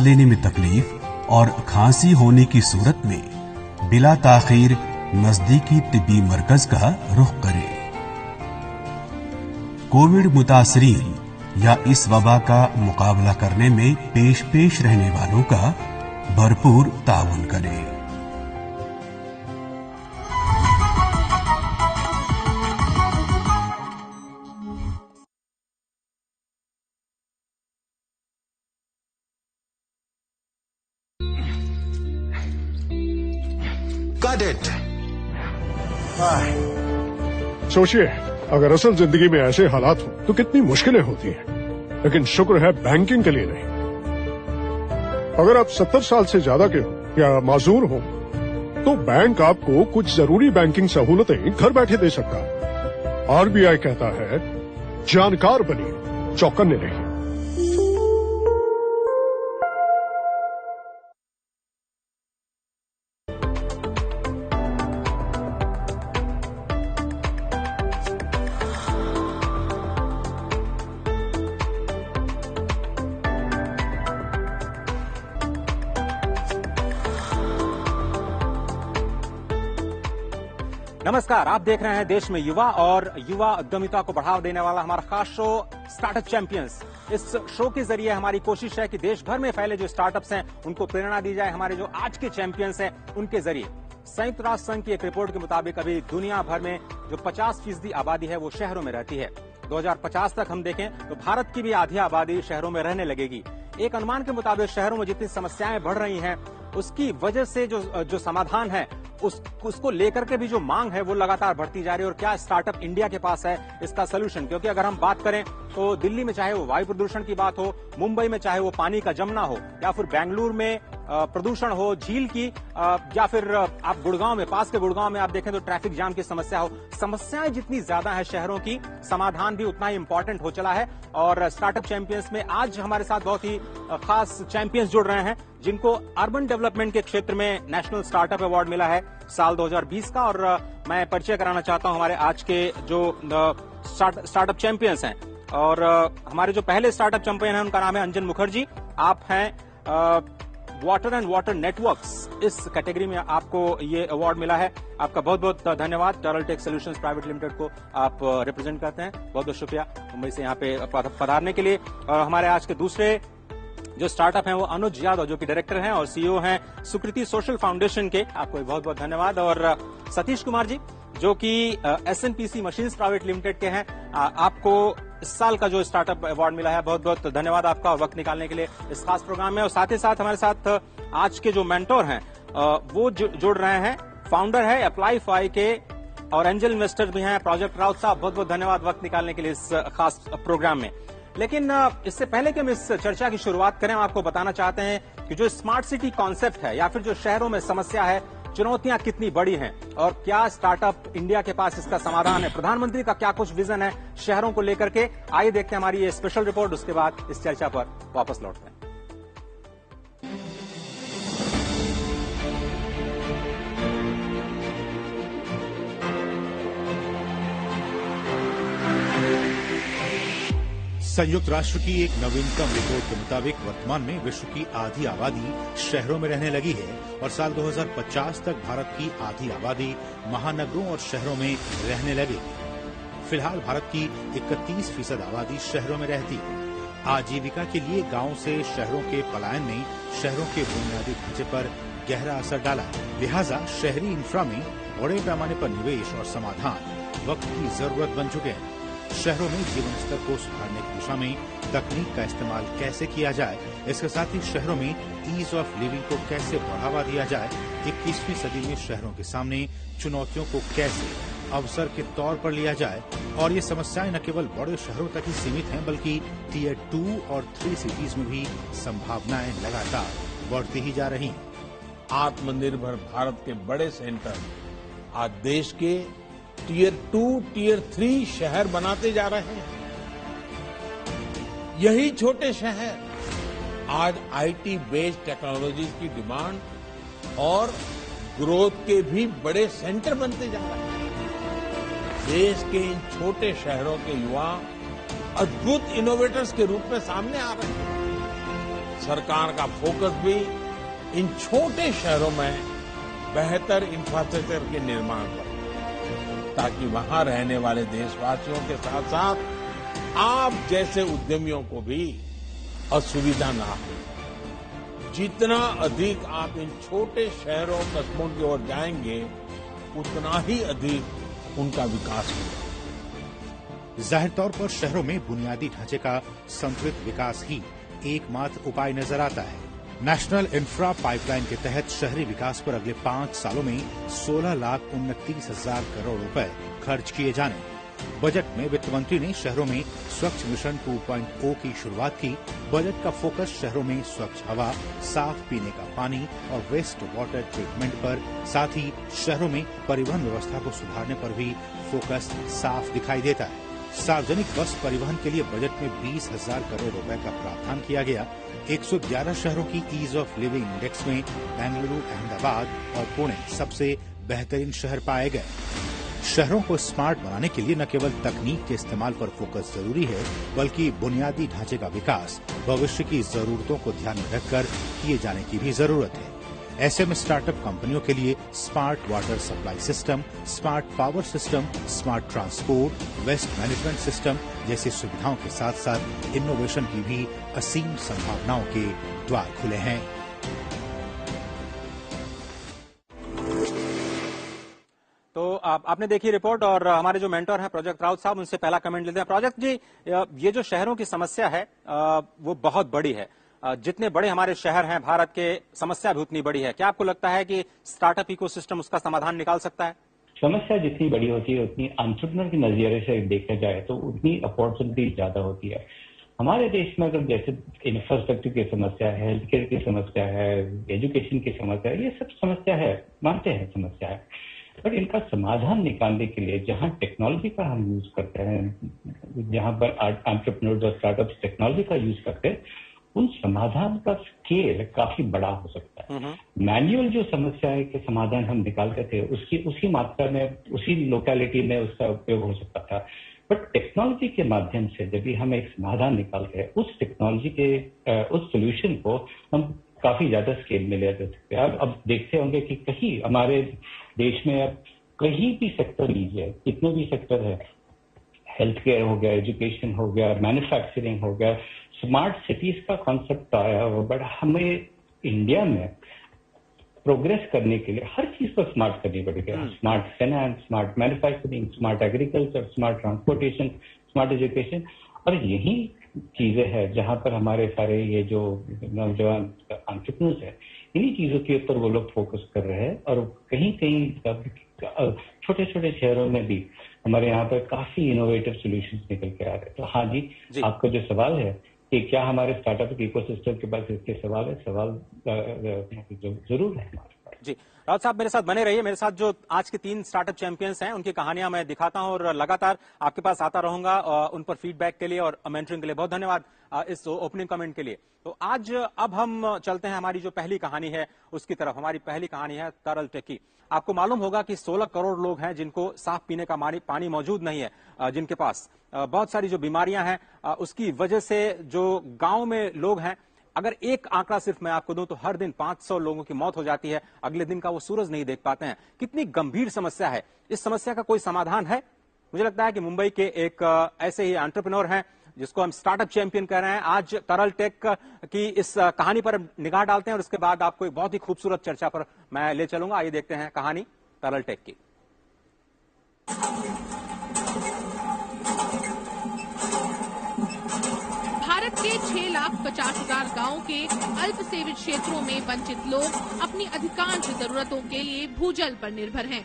लेने में तकलीफ और खांसी होने की सूरत में बिला ताखीर नजदीकी तिब्बी मरकज का रुख करें। कोविड मुतासरीन या इस वबा का मुकाबला करने में पेश रहने वालों का भरपूर ताउन करें। Got it. सोचिए, अगर असल जिंदगी में ऐसे हालात हो तो कितनी मुश्किलें होती हैं, लेकिन शुक्र है बैंकिंग के लिए नहीं। अगर आप 70 साल से ज्यादा के हो या माजूर हो तो बैंक आपको कुछ जरूरी बैंकिंग सहूलतें घर बैठे दे सकता है। आरबीआई कहता है, जानकार बनिए, चौकन्ने रहिए। नमस्कार, आप देख रहे हैं देश में युवा और युवा उद्यमिता को बढ़ावा देने वाला हमारा खास शो स्टार्टअप चैंपियंस। इस शो के जरिए हमारी कोशिश है कि देश भर में फैले जो स्टार्टअप्स हैं उनको प्रेरणा दी जाए। हमारे जो आज के चैंपियंस हैं उनके जरिए संयुक्त राष्ट्र संघ की एक रिपोर्ट के मुताबिक अभी दुनिया भर में जो 50% आबादी है वो शहरों में रहती है। 2050 तक हम देखें तो भारत की भी आधी आबादी शहरों में रहने लगेगी। एक अनुमान के मुताबिक शहरों में जितनी समस्याएं बढ़ रही हैं उसकी वजह से जो समाधान है उसको लेकर के भी जो मांग है वो लगातार बढ़ती जा रही है। और क्या स्टार्टअप इंडिया के पास है इसका सोल्यूशन? क्योंकि अगर हम बात करें तो दिल्ली में चाहे वो वायु प्रदूषण की बात हो, मुंबई में चाहे वो पानी का जमना हो, या फिर बेंगलुरु में प्रदूषण हो झील की, या फिर आप गुड़गांव में, पास के गुड़गांव में आप देखें तो ट्रैफिक जाम की समस्या हो। समस्याएं जितनी ज्यादा है शहरों की, समाधान भी उतना ही इंपॉर्टेंट हो चला है। और स्टार्टअप चैंपियंस में आज हमारे साथ बहुत ही खास चैंपियंस जुड़ रहे हैं जिनको अर्बन डेवलपमेंट के क्षेत्र में नेशनल स्टार्टअप अवार्ड मिला है साल 2020 का। और मैं परिचय कराना चाहता हूं हमारे आज के जो स्टार्टअप चैंपियंस हैं। और हमारे जो पहले स्टार्टअप चैंपियन हैं उनका नाम है अंजन मुखर्जी। आप हैं वाटर एंड वाटर नेटवर्क्स, इस कैटेगरी में आपको ये अवार्ड मिला है। आपका बहुत बहुत धन्यवाद। टरल टेक सोल्यूशंस प्राइवेट लिमिटेड को आप रिप्रेजेंट करते हैं। बहुत बहुत शुक्रिया मुंबई से यहाँ पे पधारने के लिए। और हमारे आज के दूसरे जो स्टार्टअप हैं वो अनुज यादव जो कि डायरेक्टर हैं और सीईओ हैं सुकृति सोशल फाउंडेशन के, आपको बहुत बहुत धन्यवाद। और सतीश कुमार जी जो कि एसएनपीसी मशीन्स प्राइवेट लिमिटेड के हैं, आपको इस साल का जो स्टार्टअप अवार्ड मिला है, बहुत बहुत धन्यवाद आपका वक्त निकालने के लिए इस खास प्रोग्राम में। और साथ ही साथ हमारे साथ आज के जो मेंटोर हैं वो जुड़ रहे हैं। फाउंडर है अप्लाई फाई के और एंजल इन्वेस्टर भी हैं प्रोजेक्ट राउत साहब। बहुत बहुत धन्यवाद वक्त निकालने के लिए इस खास प्रोग्राम में। लेकिन इससे पहले कि हम इस चर्चा की शुरुआत करें, हम आपको बताना चाहते हैं कि जो स्मार्ट सिटी कॉन्सेप्ट है या फिर जो शहरों में समस्या है, चुनौतियां कितनी बड़ी हैं और क्या स्टार्टअप इंडिया के पास इसका समाधान है। प्रधानमंत्री का क्या कुछ विजन है शहरों को लेकर के, आइए देखते हैं हमारी ये स्पेशल रिपोर्ट। उसके बाद इस चर्चा पर वापस लौटते हैं। संयुक्त राष्ट्र की एक नवीनतम रिपोर्ट के मुताबिक वर्तमान में विश्व की आधी आबादी शहरों में रहने लगी है और साल 2050 तक भारत की आधी आबादी महानगरों और शहरों में रहने लगेगी। फिलहाल भारत की 31% आबादी शहरों में रहती है। आजीविका के लिए गांव से शहरों के पलायन ने शहरों के बुनियादी ढांचे पर गहरा असर डाला है। लिहाजा शहरी इंफ्रा में बड़े पैमाने पर निवेश और समाधान वक्त की जरूरत बन चुके हैं। शहरों में जीवन स्तर को सुधारने की दिशा में तकनीक का इस्तेमाल कैसे किया जाए, इसके साथ ही शहरों में ईज ऑफ लिविंग को कैसे बढ़ावा दिया जाए, 21वीं सदी में शहरों के सामने चुनौतियों को कैसे अवसर के तौर पर लिया जाए। और ये समस्याएं न केवल बड़े शहरों तक ही सीमित हैं बल्कि टियर 2 और 3 सिटीज में भी संभावनाएं लगातार बढ़ती ही जा रही हैं। आत्मनिर्भर भारत के बड़े सेंटर आज देश के टियर 2, टियर 3 शहर बनाते जा रहे हैं। यही छोटे शहर आज आईटी बेस्ड टेक्नोलॉजीज की डिमांड और ग्रोथ के भी बड़े सेंटर बनते जा रहे हैं। देश के इन छोटे शहरों के युवा अद्भुत इनोवेटर्स के रूप में सामने आ रहे हैं। सरकार का फोकस भी इन छोटे शहरों में बेहतर इंफ्रास्ट्रक्चर के निर्माण पर, ताकि वहां रहने वाले देशवासियों के साथ साथ आप जैसे उद्यमियों को भी असुविधा ना हो। जितना अधिक आप इन छोटे शहरों कस्बों की ओर जाएंगे, उतना ही अधिक उनका विकास होगा। जाहिर तौर पर शहरों में बुनियादी ढांचे का संतुलित विकास ही एकमात्र उपाय नजर आता है। नेशनल इंफ्रा पाइपलाइन के तहत शहरी विकास पर अगले 5 सालों में 16,29,000 करोड़ रुपए खर्च किए जाने। बजट में वित्त मंत्री ने शहरों में स्वच्छ मिशन 2.0 की शुरुआत की। बजट का फोकस शहरों में स्वच्छ हवा, साफ पीने का पानी और वेस्ट वाटर ट्रीटमेंट पर, साथ ही शहरों में परिवहन व्यवस्था को सुधारने पर भी फोकस साफ दिखाई देता है। सार्वजनिक बस परिवहन के लिए बजट में 20,000 करोड़ रुपए का प्रावधान किया गया। 111 शहरों की ईज ऑफ लिविंग इंडेक्स में बेंगलुरु, अहमदाबाद और पुणे सबसे बेहतरीन शहर पाए गए। शहरों को स्मार्ट बनाने के लिए न केवल तकनीक के इस्तेमाल पर फोकस जरूरी है, बल्कि बुनियादी ढांचे का विकास भविष्य की जरूरतों को ध्यान में रखकर किए जाने की भी जरूरत है। ऐसे में स्टार्टअप कंपनियों के लिए smart water supply system, smart power system, smart transport, waste management system जैसी सुविधाओं के साथ साथ इनोवेशन की भी असीम संभावनाओं के द्वार खुले हैं। तो आपने देखी रिपोर्ट और हमारे जो मेंटर हैं प्रोजेक्ट राउत साहब, उनसे पहला कमेंट लेते हैं। प्रोजेक्ट जी, ये जो शहरों की समस्या है वो बहुत बड़ी है। जितने बड़े हमारे शहर हैं भारत के, समस्या भी उतनी बड़ी है। क्या आपको लगता है कि स्टार्टअप इकोसिस्टम उसका समाधान निकाल सकता है? समस्या जितनी बड़ी होती है उतनी एंटरप्रेन्योर के नजरिए से देखा जाए तो उतनी अपॉर्चुनिटी ज्यादा होती है। हमारे देश में अगर जैसे इंफ्रास्ट्रक्चर की समस्या है, हेल्थ केयर की समस्या है, एजुकेशन की समस्या है, ये सब समस्या है, मानते हैं समस्या है, बट इनका समाधान निकालने के लिए जहां टेक्नोलॉजी का हम यूज करते हैं, जहां पर एंटरप्रेन्योर्स और स्टार्टअप्स टेक्नोलॉजी का यूज करते हैं, उन समाधान का स्केल काफी बड़ा हो सकता है। मैनुअल जो समस्या है कि समाधान हम निकालते थे उसी मात्रा में, उसी लोकेलिटी में उसका उपयोग हो सकता था, बट टेक्नोलॉजी के माध्यम से जब भी हम एक समाधान निकालते हैं, उस टेक्नोलॉजी के उस सोल्यूशन को हम काफी ज्यादा स्केल में ले सकते हैं। अब देखते होंगे कि कहीं हमारे देश में अब कहीं भी सेक्टर लीजिए, कितने भी सेक्टर है, हेल्थ केयर हो गया, एजुकेशन हो गया, मैन्युफैक्चरिंग हो गया, स्मार्ट सिटीज का कॉन्सेप्ट आया हो, बट हमें इंडिया में प्रोग्रेस करने के लिए हर चीज को स्मार्ट करनी पड़ेगी। Smart finance, smart manufacturing, smart agriculture, smart transportation, smart education, और यही चीजें हैं जहां पर हमारे सारे ये जो नौजवान एंटरप्रेन्योर्स है, इन्हीं चीजों के ऊपर वो लोग फोकस कर रहे हैं। और कहीं कहीं छोटे छोटे शहरों में भी हमारे यहाँ पर काफी इनोवेटिव सॉल्यूशंस निकल के आ रहे हैं। तो हाँ जी, आपका जो सवाल है कि क्या हमारे स्टार्टअप इकोसिस्टम के पास इसके सवाल है, सवाल जरूर है हमारे पास। जी, राउत साहब मेरे साथ बने रहिए। मेरे साथ जो आज के 3 स्टार्टअप चैंपियंस हैं, उनकी कहानियां मैं दिखाता हूं और लगातार आपके पास आता रहूंगा उन पर फीडबैक के लिए और मेंटरिंग के लिए। बहुत धन्यवाद इस ओपनिंग कमेंट के लिए। तो आज अब हम चलते हैं हमारी जो पहली कहानी है उसकी तरफ। हमारी पहली कहानी है तरल टेक की। आपको मालूम होगा कि 16 करोड़ लोग हैं जिनको साफ पीने का पानी मौजूद नहीं है, जिनके पास बहुत सारी जो बीमारियां हैं, उसकी वजह से जो गांव में लोग हैं, अगर एक आंकड़ा सिर्फ मैं आपको दूं तो हर दिन 500 लोगों की मौत हो जाती है, अगले दिन का वो सूरज नहीं देख पाते हैं। कितनी गंभीर समस्या है। इस समस्या का कोई समाधान है? मुझे लगता है कि मुंबई के एक ऐसे ही एंटरप्रेन्योर हैं जिसको हम स्टार्टअप चैंपियन कह रहे हैं। आज तरल टेक की इस कहानी पर निगाह डालते हैं और उसके बाद आपको एक बहुत ही खूबसूरत चर्चा पर मैं ले चलूंगा। आइए देखते हैं कहानी तरल टेक की। भारत के 6,50,000 गांवों के अल्प सेवित क्षेत्रों में वंचित लोग अपनी अधिकांश जरूरतों के लिए भूजल पर निर्भर हैं।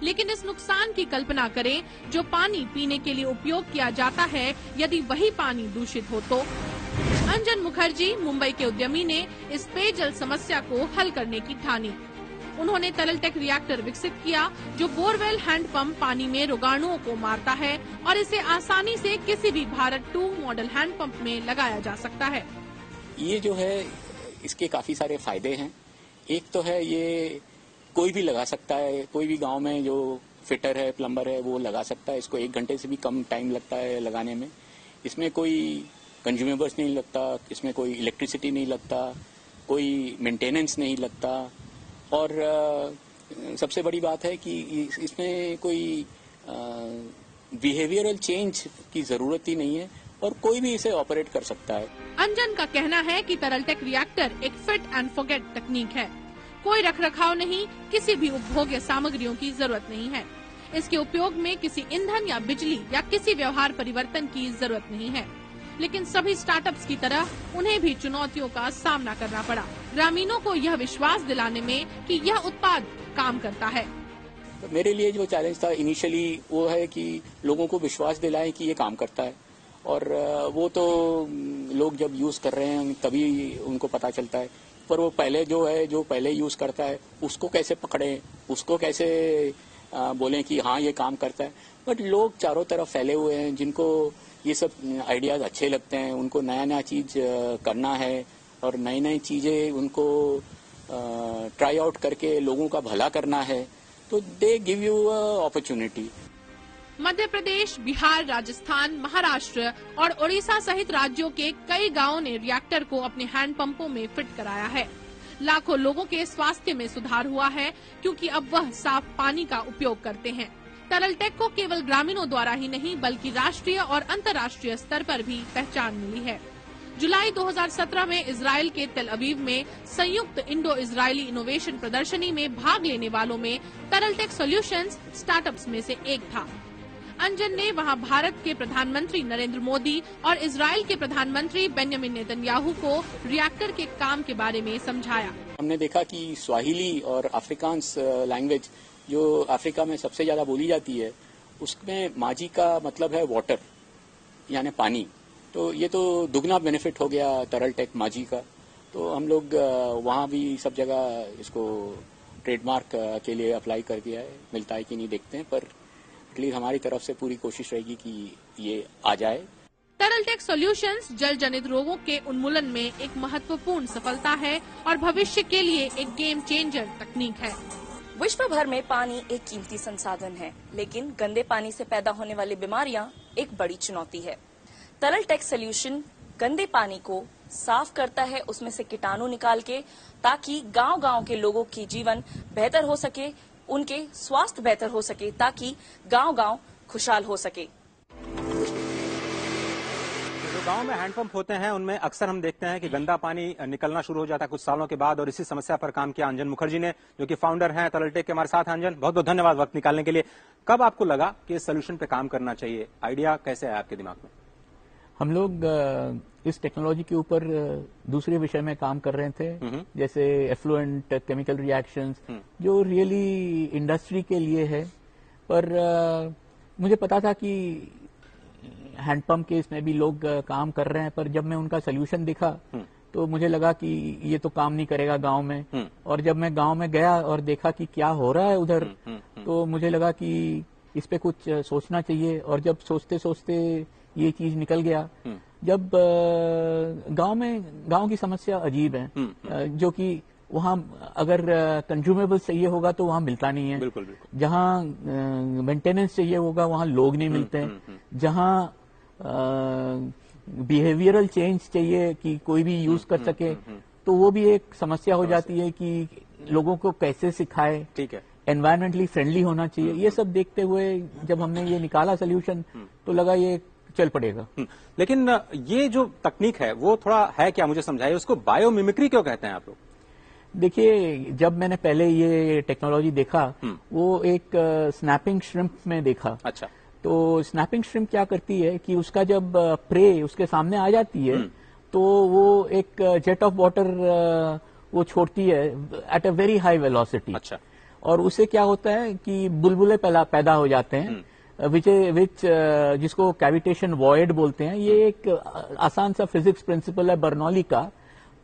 लेकिन इस नुकसान की कल्पना करें जो पानी पीने के लिए उपयोग किया जाता है, यदि वही पानी दूषित हो तो। अंजन मुखर्जी मुंबई के उद्यमी ने इस पेयजल समस्या को हल करने की ठानी। उन्होंने तरल टेक रिएक्टर विकसित किया जो बोरवेल हैंडपंप पानी में रोगाणुओं को मारता है और इसे आसानी से किसी भी भारत 2 मॉडल हैंडपंप में लगाया जा सकता है। ये जो है इसके काफी सारे फायदे हैं। एक तो है ये कोई भी लगा सकता है, कोई भी गांव में जो फिटर है, प्लम्बर है, वो लगा सकता है। इसको 1 घंटे से भी कम टाइम लगता है लगाने में। इसमें कोई कंज्यूमेबल्स नहीं लगता, इसमें कोई इलेक्ट्रिसिटी नहीं लगता, कोई मेंटेनेंस नहीं लगता, और सबसे बड़ी बात है कि इसमें कोई बिहेवियरल चेंज की जरूरत ही नहीं है और कोई भी इसे ऑपरेट कर सकता है। अंजन का कहना है कि तरलटेक रिएक्टर एक फिट एंड फॉरगेट तकनीक है। कोई रखरखाव नहीं, किसी भी उपभोग्य सामग्रियों की जरूरत नहीं है। इसके उपयोग में किसी ईंधन या बिजली या किसी व्यवहार परिवर्तन की जरूरत नहीं है। लेकिन सभी स्टार्टअप्स की तरह उन्हें भी चुनौतियों का सामना करना पड़ा, ग्रामीणों को यह विश्वास दिलाने में कि यह उत्पाद काम करता है। तो मेरे लिए जो चैलेंज था इनिशियली वो है कि लोगों को विश्वास दिलाएं कि ये काम करता है, और वो तो लोग जब यूज कर रहे हैं तभी उनको पता चलता है, पर वो पहले जो पहले यूज करता है उसको कैसे पकड़ें, उसको कैसे बोलें कि हाँ ये काम करता है। बट लोग चारों तरफ फैले हुए हैं जिनको ये सब आइडियाज अच्छे लगते हैं, उनको नया नया चीज करना है और नई नई चीजें उनको ट्राई आउट करके लोगों का भला करना है, तो they give you opportunity. Madhya Pradesh, Bihar, Rajasthan, Maharashtra और ओडिशा सहित राज्यों के कई गांवों ने रिएक्टर को अपने हैंडपंपों में फिट कराया है। लाखों लोगों के स्वास्थ्य में सुधार हुआ है क्योंकि अब वह साफ पानी का उपयोग करते हैं। तरलटेक को केवल ग्रामीणों द्वारा ही नहीं बल्कि राष्ट्रीय और अंतर्राष्ट्रीय स्तर पर भी पहचान मिली है। जुलाई 2017 में इजराइल के तेल अवीव में संयुक्त इंडो इजरायली इनोवेशन प्रदर्शनी में भाग लेने वालों में तरलटेक सॉल्यूशंस स्टार्टअप्स में से एक था। अंजन ने वहां भारत के प्रधानमंत्री नरेंद्र मोदी और इजराइल के प्रधानमंत्री बेंजामिन नेतन्याहू को रिएक्टर के काम के बारे में समझाया। हमने देखा कि स्वाहिली और अफ्रीकांस लैंग्वेज जो अफ्रीका में सबसे ज्यादा बोली जाती है, उसमें माजी का मतलब है वाटर यानी पानी। तो ये तो दुगना बेनिफिट हो गया तरलटेक माजी का। तो हम लोग वहाँ भी सब जगह इसको ट्रेडमार्क के लिए अप्लाई कर दिया है, मिलता है कि नहीं देखते हैं, पर एटलीस्ट हमारी तरफ से पूरी कोशिश रहेगी कि ये आ जाए। तरलटेक सॉल्यूशंस जल जनित रोगों के उन्मूलन में एक महत्वपूर्ण सफलता है और भविष्य के लिए एक गेम चेंजर तकनीक है। विश्व भर में पानी एक कीमती संसाधन है, लेकिन गंदे पानी से पैदा होने वाली बीमारियां एक बड़ी चुनौती है। तरलटेक सॉल्यूशन गंदे पानी को साफ करता है, उसमें से कीटाणु निकाल के, ताकि गांव-गांव के लोगों की जीवन बेहतर हो सके, उनके स्वास्थ्य बेहतर हो सके, ताकि गांव-गांव खुशहाल हो सके। जो गांव में हैंडपंप होते हैं उनमें अक्सर हम देखते हैं कि गंदा पानी निकलना शुरू हो जाता है कुछ सालों के बाद, और इसी समस्या पर काम किया अंजन मुखर्जी ने, जो कि फाउंडर हैं तरलटेक के। हमारे साथ अंजन, बहुत बहुत धन्यवाद वक्त निकालने के लिए। कब आपको लगा कि इस सोल्यूशन पे काम करना चाहिए? आइडिया कैसे आया आपके दिमाग में? हम लोग इस टेक्नोलॉजी के ऊपर दूसरे विषय में काम कर रहे थे, जैसे एफ्लुएंट केमिकल रिएक्शंस, जो रियली इंडस्ट्री के लिए है। पर मुझे पता था कि हैंडपंप के इसमें भी लोग काम कर रहे हैं, पर जब मैं उनका सोल्यूशन देखा तो मुझे लगा कि ये तो काम नहीं करेगा गांव में। और जब मैं गांव में गया और देखा कि क्या हो रहा है उधर, तो मुझे लगा कि इस पे कुछ सोचना चाहिए। और जब सोचते सोचते ये चीज निकल गया। जब गांव की समस्या अजीब है, जो कि वहाँ अगर कंज्यूमेबल चाहिए होगा तो वहाँ मिलता नहीं है। बिल्कुल बिल्कुल। जहाँ मेंटेनेंस चाहिए होगा वहाँ लोग नहीं मिलते हैं। जहाँ बिहेवियरल चेंज चाहिए कि कोई भी यूज कर सके, तो वो भी एक समस्या हो जाती है कि लोगों को कैसे सिखाए। ठीक है, एनवायरमेंटली फ्रेंडली होना चाहिए। ये सब देखते हुए जब हमने ये निकाला सोल्यूशन, तो लगा ये चल पड़ेगा। लेकिन ये जो तकनीक है वो थोड़ा है क्या, मुझे समझाइए। उसको बायोमिमिक्री क्यों कहते हैं आप लोग? देखिए, जब मैंने पहले ये टेक्नोलॉजी देखा, वो एक स्नैपिंग श्रिम्प में देखा। अच्छा। तो स्नैपिंग श्रिम्प क्या करती है कि उसका जब प्रे उसके सामने आ जाती है, तो वो एक जेट ऑफ वाटर वो छोड़ती है at a very high velocity. अच्छा। और उससे क्या होता है कि बुलबुले पैदा हो जाते हैं, विच जिसको कैविटेशन वॉइड बोलते हैं। ये एक आसान सा फिजिक्स प्रिंसिपल है बर्नौली का।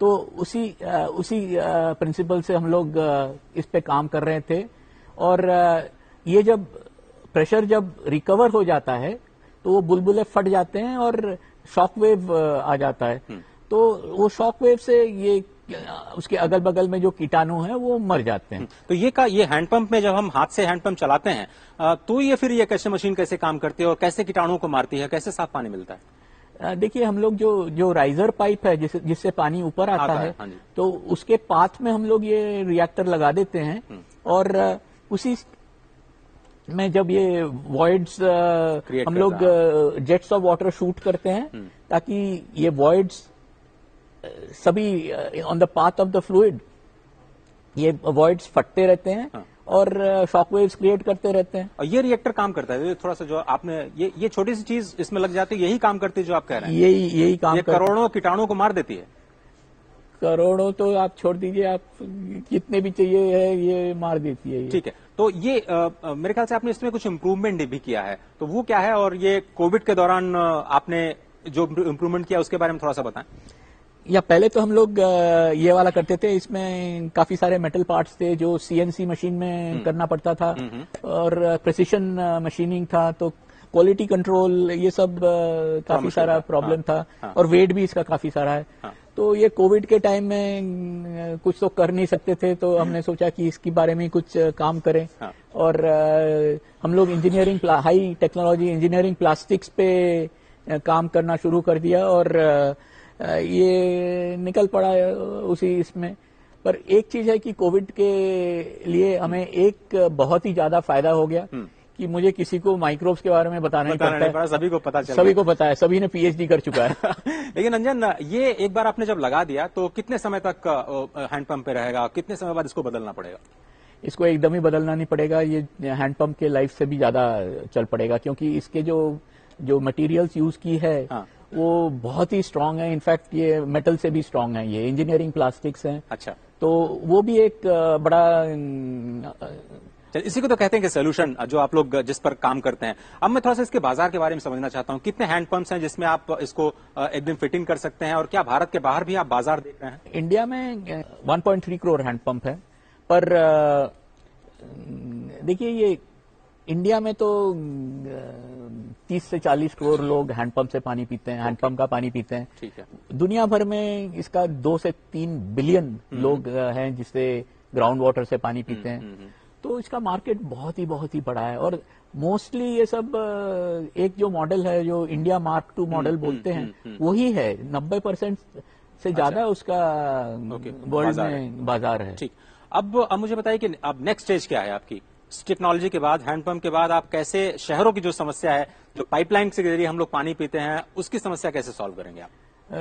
तो उसी प्रिंसिपल से हम लोग इस पे काम कर रहे थे। और ये जब प्रेशर जब रिकवर हो जाता है तो वो बुलबुले फट जाते हैं और शॉकवेव आ जाता है। तो वो शॉकवेव से ये उसके अगल बगल में जो कीटाणु हैं वो मर जाते हैं। तो ये हैंडपंप में जब हम हाथ से हैंडपंप चलाते हैं तो ये फिर ये कैसे मशीन कैसे काम करती है और कैसे कीटाणुओं को मारती है, कैसे साफ पानी मिलता है? देखिए हम लोग जो राइजर पाइप है जिससे पानी ऊपर आता है, हाँ जी। तो उसके पाथ में हम लोग ये रिएक्टर लगा देते हैं और उसी में जब ये वॉइड्स हम लोग जेट्स ऑफ वाटर शूट करते हैं ताकि ये वॉइड्स सभी on the path of the fluid ये वॉइड्स फटते रहते हैं और शॉक वेव्स क्रिएट करते रहते हैं। और ये रिएक्टर काम करता है, थोड़ा सा जो आपने ये छोटी सी चीज इसमें लग जाती है, यही काम करती है जो आप कह रहे हैं। यही काम करती है। करोड़ों कीटाणुओं को मार देती है। करोड़ों तो आप छोड़ दीजिए, आप कितने भी चाहिए है ये मार देती है। ठीक है, तो ये मेरे ख्याल से आपने इसमें कुछ इम्प्रूवमेंट भी किया है, तो वो क्या है और ये कोविड के दौरान आपने जो इम्प्रूवमेंट किया उसके बारे में थोड़ा सा बताएं। या पहले तो हम लोग ये वाला करते थे, इसमें काफी सारे मेटल पार्ट्स थे जो सीएनसी मशीन में करना पड़ता था और प्रेसिशन मशीनिंग था, तो क्वालिटी कंट्रोल ये सब काफी सारा प्रॉब्लम था और वेट भी इसका काफी सारा है। तो ये कोविड के टाइम में कुछ तो कर नहीं सकते थे, तो हमने सोचा कि इसके बारे में कुछ काम करें और हम लोग engineering high technology engineering plastics पे काम करना शुरू कर दिया और ये निकल पड़ा उसी इसमें। पर एक चीज है कि कोविड के लिए हमें एक बहुत ही ज्यादा फायदा हो गया कि मुझे किसी को माइक्रोब्स के बारे में बताना नहीं पड़ता, सभी को पता चल सभी को पता है, सभी ने पीएचडी कर चुका है। लेकिन अंजन, ये एक बार आपने जब लगा दिया तो कितने समय तक हैंडपंप पे रहेगा, कितने समय बाद इसको बदलना पड़ेगा? इसको एकदम ही बदलना नहीं पड़ेगा, ये हैंडपंप के लाइफ से भी ज्यादा चल पड़ेगा क्योंकि इसके जो मटेरियल्स यूज की है वो बहुत ही स्ट्रांग है। इनफैक्ट ये मेटल से भी स्ट्रांग है, ये इंजीनियरिंग प्लास्टिक्स हैं। अच्छा, तो वो भी एक बड़ा इसी को तो कहते हैं कि सोल्यूशन जो आप लोग जिस पर काम करते हैं। अब मैं थोड़ा सा इसके बाजार के बारे में समझना चाहता हूं, कितने हैंडपंप्स हैं जिसमें आप इसको एक दिन फिटिंग कर सकते हैं और क्या भारत के बाहर भी आप बाजार देख रहे हैं? इंडिया में 1.3 करोड़ हैंडपंप है, पर देखिए ये इंडिया में तो 30 से 40 करोड़ लोग हैंडपंप से पानी पीते हैं, हैंडपंप का पानी पीते हैं। ठीक है। दुनिया भर में इसका 2 से 3 बिलियन लोग हैं जिससे ग्राउंड वाटर से पानी पीते हैं। तो इसका मार्केट बहुत ही बड़ा है और मोस्टली ये सब एक जो मॉडल है जो इंडिया मार्क 2 मॉडल बोलते हैं वही है। 90% से ज्यादा उसका वर्ल्ड में बाजार है। ठीक, अब मुझे बताइए कि अब नेक्स्ट स्टेज क्या है आपकी? टेक्नोलॉजी के बाद, हैंडपंप के बाद आप कैसे शहरों की जो समस्या है, जो पाइपलाइन के जरिए हम लोग पानी पीते हैं, उसकी समस्या कैसे सॉल्व करेंगे आप?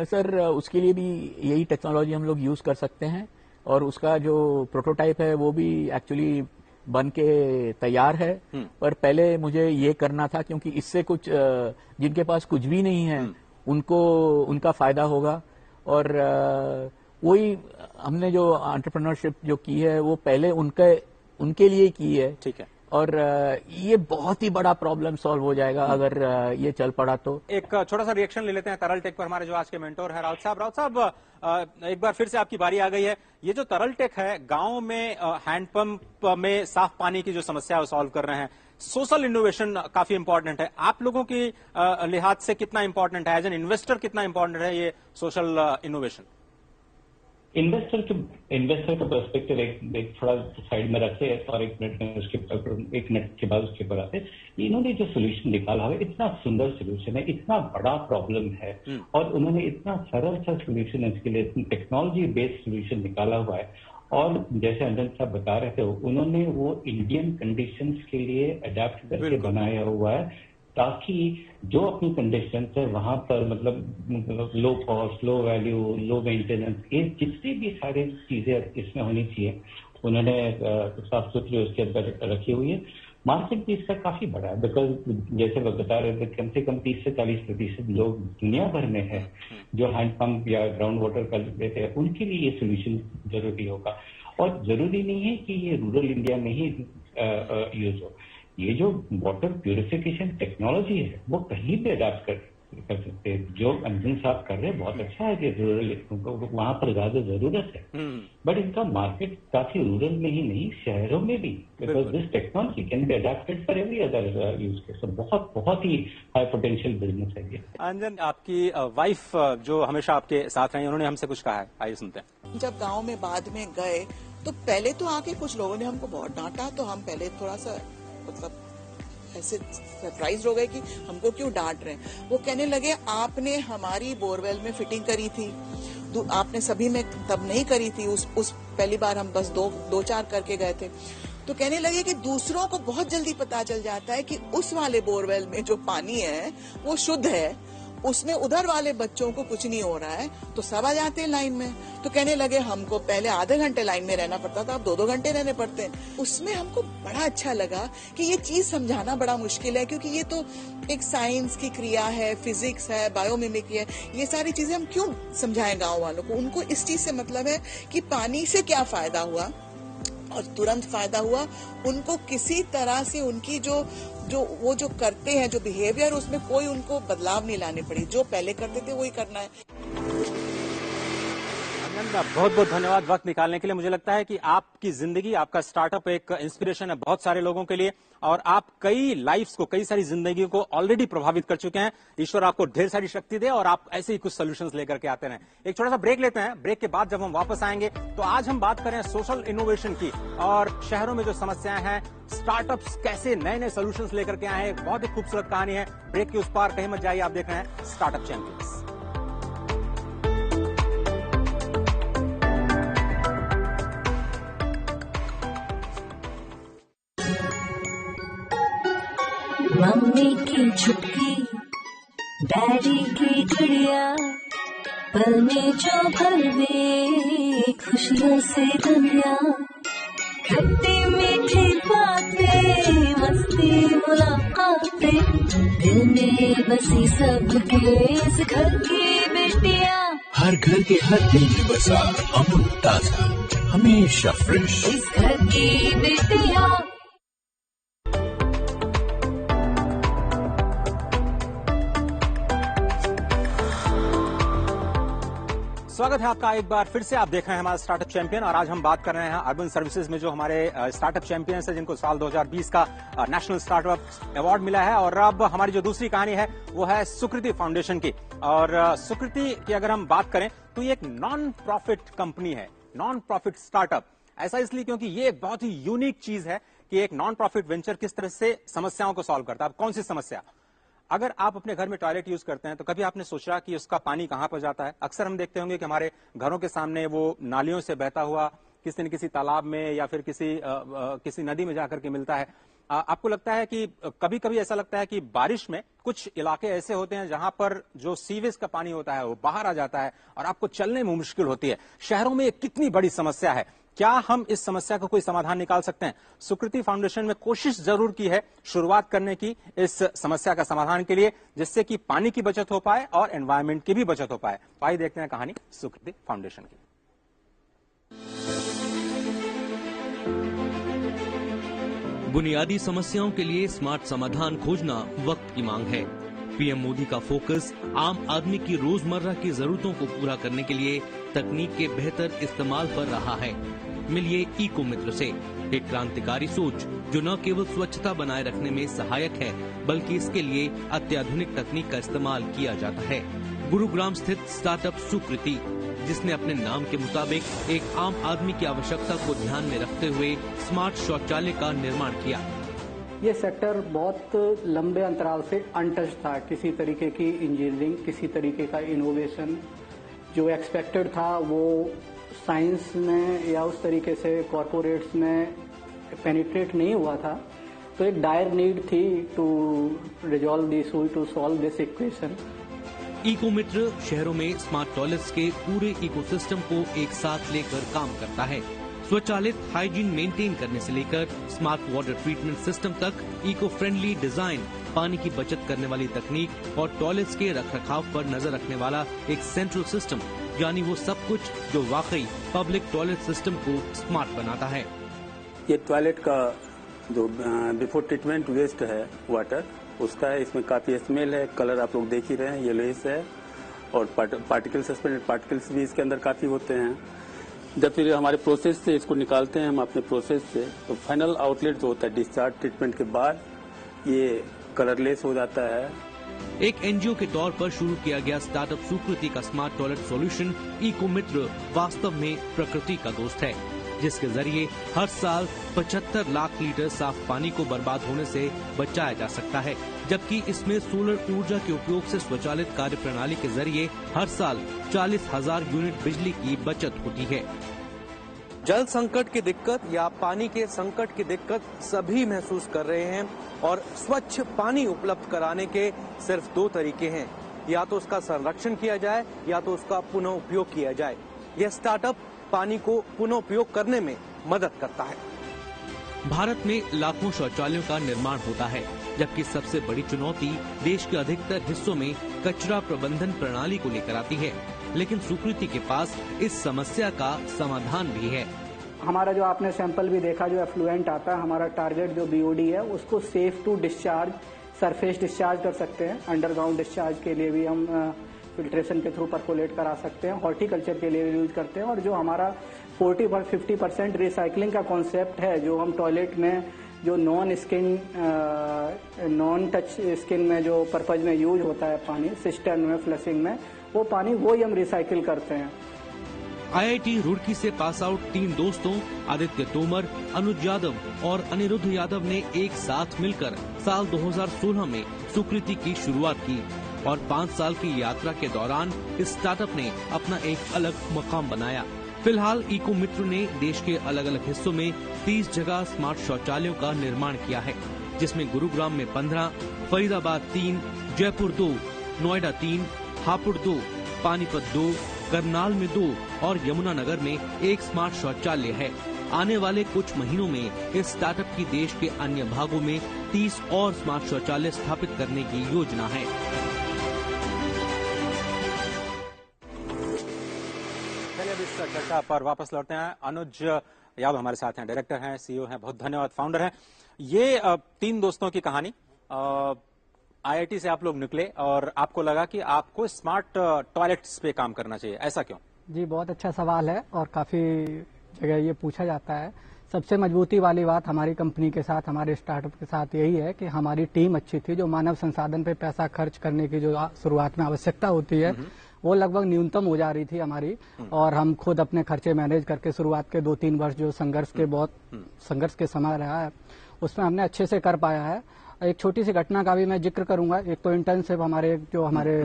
सर उसके लिए भी यही टेक्नोलॉजी हम लोग यूज कर सकते हैं और उसका जो प्रोटोटाइप है वो भी एक्चुअली बन के तैयार है। पर पहले मुझे ये करना था क्योंकि इससे कुछ जिनके पास कुछ भी नहीं है उनका फायदा होगा और वही हमने जो एंटरप्रेन्योरशिप जो की है वो पहले उनके लिए की है। ठीक है। और ये बहुत ही बड़ा प्रॉब्लम सॉल्व हो जाएगा अगर ये चल पड़ा तो। एक छोटा सा रिएक्शन ले लेते हैं तरल टेक पर। हमारे जो आज के मेंटोर है राउत साहब, एक बार फिर से आपकी बारी आ गई है। ये जो तरल टेक है, गांव में हैंडपंप में साफ पानी की जो समस्या है वो सॉल्व कर रहे हैं। सोशल इनोवेशन काफी इंपॉर्टेंट है, आप लोगों की लिहाज से कितना इंपॉर्टेंट है, एज एन इन्वेस्टर कितना इंपॉर्टेंट है ये सोशल इनोवेशन? इन्वेस्टर का पर्सपेक्टिव एक थोड़ा साइड में रखे और 1 मिनट के बाद उसके ऊपर आते। इन्होंने जो सोल्यूशन निकाला है इतना सुंदर सोल्यूशन है, इतना बड़ा प्रॉब्लम है और उन्होंने इतना सरल सा सोल्यूशन इसके लिए टेक्नोलॉजी बेस्ड सोल्यूशन निकाला हुआ है। और जैसे अंजन साहब बता रहे थे, उन्होंने वो इंडियन कंडीशंस के लिए अडेप्ट करके बनाया हुआ है ताकि जो अपनी कंडीशन है वहां पर मतलब low cost, low value, low maintenance, ये जितनी भी सारी चीजें इसमें होनी चाहिए उन्होंने साफ सुथरी उसके अंदर रखी हुई है। मार्केट भी इसका काफी बड़ा है बिकॉज जैसे वो बता रहे थे कम से कम 30 से 40% लोग दुनिया भर में है जो हैंडपंप या ग्राउंड वाटर कर लेते हैं, उनके लिए ये सोल्यूशन जरूरी होगा। और जरूरी नहीं है कि ये रूरल इंडिया में ही यूज हो, ये जो वाटर प्यूरिफिकेशन टेक्नोलॉजी है वो कहीं भी अडेप्ट कर सकते हैं। जो अंजन साहब कर रहे हैं बहुत अच्छा है कि रूरल वहां पर ज्यादा जरूरत है, बट इनका मार्केट काफी रूरल में ही नहीं शहरों में भी, because this technology can be adapted for every other use case. बहुत ही हाई पोटेंशियल बिजनेस है ये। अंजन, आपकी वाइफ जो हमेशा आपके साथ रही, उन्होंने हमसे कुछ कहा है, आइए सुनते हैं। जब गाँव में बाद में गए तो पहले तो आके कुछ लोगों ने हमको बहुत डांटा, तो हम पहले थोड़ा सा मतलब ऐसे सरप्राइज हो गए कि हमको क्यों डांट रहे हैं। वो कहने लगे आपने हमारी बोरवेल में फिटिंग करी थी, आपने सभी में तब नहीं करी थी, उस पहली बार हम बस दो चार करके गए थे। तो कहने लगे कि दूसरों को बहुत जल्दी पता चल जाता है कि उस वाले बोरवेल में जो पानी है वो शुद्ध है, उसमें उधर वाले बच्चों को कुछ नहीं हो रहा है, तो सब आ जाते हैं लाइन में। तो कहने लगे हमको पहले आधे घंटे लाइन में रहना पड़ता था, अब 2-2 घंटे रहने पड़ते हैं। उसमें हमको बड़ा अच्छा लगा कि ये चीज समझाना बड़ा मुश्किल है, क्योंकि ये तो एक साइंस की क्रिया है, फिजिक्स है, बायोमिमिक्री है, ये सारी चीजें हम क्यों समझाएं गाँव वालों को। उनको इस चीज से मतलब है कि पानी से क्या फायदा हुआ, और तुरंत फायदा हुआ। उनको किसी तरह से उनकी वो जो करते हैं, जो बिहेवियर, उसमें कोई उनको बदलाव नहीं लाने पड़ी, जो पहले करते थे वही करना है। बहुत बहुत धन्यवाद वक्त निकालने के लिए। मुझे लगता है कि आपकी जिंदगी, आपका स्टार्टअप एक इंस्पिरेशन है बहुत सारे लोगों के लिए, और आप कई लाइफ्स को, कई सारी जिंदगियों को ऑलरेडी प्रभावित कर चुके हैं। ईश्वर आपको ढेर सारी शक्ति दे और आप ऐसे ही कुछ सॉल्यूशंस लेकर के आते रहें। एक छोटा सा ब्रेक लेते हैं। ब्रेक के बाद जब हम वापस आएंगे तो आज हम बात करें सोशल इनोवेशन की, और शहरों में जो समस्याएं हैं, स्टार्टअप्स कैसे नए नए सॉल्यूशंस लेकर के आए हैं। एक बहुत ही खूबसूरत कहानी है। ब्रेक के उस पार कहीं मत जाइए, आप देख रहे हैं स्टार्टअप चैंपियंस। मम्मी की छुट्टी, डैडी की चिड़िया, पल में जो भर दे खुशियों से दुनिया, खट्टी मीठी बातें, मस्ती मुलाकातें, दिल में बसी सबके इस घर की बेटियां, हर घर के हर दिल में बसा अमूल ताजा, हमेशा फ्रेश, इस घर की बेटियां। स्वागत है आपका एक बार फिर से। आप देख रहे हैं हमारा स्टार्टअप चैंपियन, और आज हम बात कर रहे हैं अर्बन सर्विसेज में जो हमारे स्टार्टअप चैंपियंस हैं, जिनको साल 2020 का नेशनल स्टार्टअप अवार्ड मिला है। और अब हमारी जो दूसरी कहानी है वो है सुकृति फाउंडेशन की। और सुकृति की अगर हम बात करें तो ये एक नॉन प्रॉफिट कंपनी है, नॉन प्रॉफिट स्टार्टअप। ऐसा इसलिए क्योंकि ये एक बहुत ही यूनिक चीज है कि एक नॉन प्रॉफिट वेंचर किस तरह से समस्याओं को सॉल्व करता है। कौन सी समस्या? अगर आप अपने घर में टॉयलेट यूज करते हैं तो कभी आपने सोचा कि उसका पानी कहां पर जाता है? अक्सर हम देखते होंगे कि हमारे घरों के सामने वो नालियों से बहता हुआ किसी न किसी तालाब में या फिर किसी नदी में जाकर के मिलता है। आपको लगता है कि कभी कभी ऐसा लगता है कि बारिश में कुछ इलाके ऐसे होते हैं जहां पर जो सीवेज का पानी होता है वो बाहर आ जाता है और आपको चलने में मुश्किल होती है। शहरों में एक कितनी बड़ी समस्या है। क्या हम इस समस्या का कोई समाधान निकाल सकते हैं? सुकृति फाउंडेशन में कोशिश जरूर की है शुरुआत करने की इस समस्या का समाधान के लिए, जिससे कि पानी की बचत हो पाए और एनवायरमेंट की भी बचत हो पाए। आइए देखते हैं कहानी सुकृति फाउंडेशन की। बुनियादी समस्याओं के लिए स्मार्ट समाधान खोजना वक्त की मांग है। पीएम मोदी का फोकस आम आदमी की रोजमर्रा की जरूरतों को पूरा करने के लिए तकनीक के बेहतर इस्तेमाल पर रहा है। मिलिए इको मित्र से, एक क्रांतिकारी सोच जो न केवल स्वच्छता बनाए रखने में सहायक है बल्कि इसके लिए अत्याधुनिक तकनीक का इस्तेमाल किया जाता है। गुरुग्राम स्थित स्टार्टअप सुकृति, जिसने अपने नाम के मुताबिक एक आम आदमी की आवश्यकता को ध्यान में रखते हुए स्मार्ट शौचालय का निर्माण किया। ये सेक्टर बहुत लंबे अंतराल से अनटच था। किसी तरीके की इंजीनियरिंग, किसी तरीके का इनोवेशन जो एक्सपेक्टेड था वो साइंस में या उस तरीके से कॉरपोरेट्स में पेनिट्रेट नहीं हुआ था। तो एक डायर नीड थी to resolve this, to solve this equation. Eco मित्र शहरों में स्मार्ट टॉयलेट्स के पूरे इकोसिस्टम को एक साथ लेकर काम करता है। स्वचालित हाइजीन मेंटेन करने से लेकर स्मार्ट वाटर ट्रीटमेंट सिस्टम तक, इको फ्रेंडली डिजाइन, पानी की बचत करने वाली तकनीक और टॉयलेट्स के रखरखाव पर नजर रखने वाला एक सेंट्रल सिस्टम, यानी वो सब कुछ जो वाकई पब्लिक टॉयलेट सिस्टम को स्मार्ट बनाता है। ये टॉयलेट का जो बिफोर ट्रीटमेंट वेस्ट है वाटर, उसका है। इसमें काफी स्मेल है, कलर आप लोग देख ही रहे हैं, येलोइश है, और पार्टिकल्स, सस्पेंडेड पार्टिकल्स भी इसके अंदर काफी होते हैं। जब फिर हमारे प्रोसेस से इसको निकालते हैं हम अपने प्रोसेस से, तो फाइनल आउटलेट जो होता है डिस्चार्ज ट्रीटमेंट के बाद ये कलरलेस हो जाता है। एक एनजीओ के तौर पर शुरू किया गया स्टार्टअप सुकृति का स्मार्ट टॉयलेट सॉल्यूशन इको मित्र वास्तव में प्रकृति का दोस्त है। जिसके जरिए हर साल 75 लाख लीटर साफ पानी को बर्बाद होने से बचाया जा सकता है, जबकि इसमें सोलर ऊर्जा के उपयोग से स्वचालित कार्य प्रणाली के जरिए हर साल 40,000 यूनिट बिजली की बचत होती है। जल संकट की दिक्कत या पानी के संकट की दिक्कत सभी महसूस कर रहे हैं और स्वच्छ पानी उपलब्ध कराने के सिर्फ 2 तरीके हैं, या तो उसका संरक्षण किया जाए या तो उसका पुनः उपयोग किया जाए। यह स्टार्टअप पानी को पुनः उपयोग करने में मदद करता है। भारत में लाखों शौचालयों का निर्माण होता है, जबकि सबसे बड़ी चुनौती देश के अधिकतर हिस्सों में कचरा प्रबंधन प्रणाली को लेकर आती है, लेकिन सुकृति के पास इस समस्या का समाधान भी है। हमारा जो आपने सैंपल भी देखा, जो एफ्लुएंट आता है, हमारा टारगेट जो बीओडी है उसको safe to discharge, surface discharge कर सकते हैं। अंडरग्राउंड डिस्चार्ज के लिए भी हम फिल्ट्रेशन के थ्रू परकोलेट करा सकते हैं, हॉर्टिकल्चर के लिए भी यूज करते हैं। और जो हमारा 40-50% रिसाइकलिंग का कॉन्सेप्ट है, जो हम टॉयलेट में जो नॉन टच स्किन में जो पर्पज में यूज होता है पानी, सिस्टर्न में, फ्लशिंग में, वो पानी वो ही हम रिसाइकिल करते हैं। आईआईटी रुड़की से पास आउट 3 दोस्तों आदित्य तोमर, अनुज यादव और अनिरुद्ध यादव ने एक साथ मिलकर साल 2016 में सुकृति की शुरुआत की और 5 साल की यात्रा के दौरान इस स्टार्टअप ने अपना एक अलग मकाम बनाया। फिलहाल इको मित्र ने देश के अलग अलग हिस्सों में 30 जगह स्मार्ट शौचालयों का निर्माण किया है, जिसमें गुरुग्राम में 15, फरीदाबाद 3, जयपुर 2, नोएडा 3, हापुड़ 2, पानीपत 2, करनाल में 2 और यमुनानगर में 1 स्मार्ट शौचालय है। आने वाले कुछ महीनों में इस स्टार्टअप की देश के अन्य भागों में 30 और स्मार्ट शौचालय स्थापित करने की योजना है। चलिए अब इस चर्चा पर वापस लौटते हैं। अनुज यादव हमारे साथ हैं, डायरेक्टर हैं, सीईओ हैं, बहुत धन्यवाद, फाउंडर हैं। ये 3 दोस्तों की कहानी, आईआईटी से आप लोग निकले और आपको लगा कि आपको स्मार्ट टॉयलेट्स पे काम करना चाहिए, ऐसा क्यों? जी, बहुत अच्छा सवाल है और काफी जगह ये पूछा जाता है। सबसे मजबूती वाली बात हमारी कंपनी के साथ, हमारे स्टार्टअप के साथ यही है कि हमारी टीम अच्छी थी। जो मानव संसाधन पे पैसा खर्च करने की जो शुरुआत में आवश्यकता होती है, वो लगभग न्यूनतम हो जा रही थी हमारी, और हम खुद अपने खर्चे मैनेज करके शुरुआत के 2-3 वर्ष जो संघर्ष के समय रहा है, उसमें हमने अच्छे से कर पाया है। एक छोटी सी घटना का भी मैं जिक्र करूंगा। एक तो इंटर्नशिप, हमारे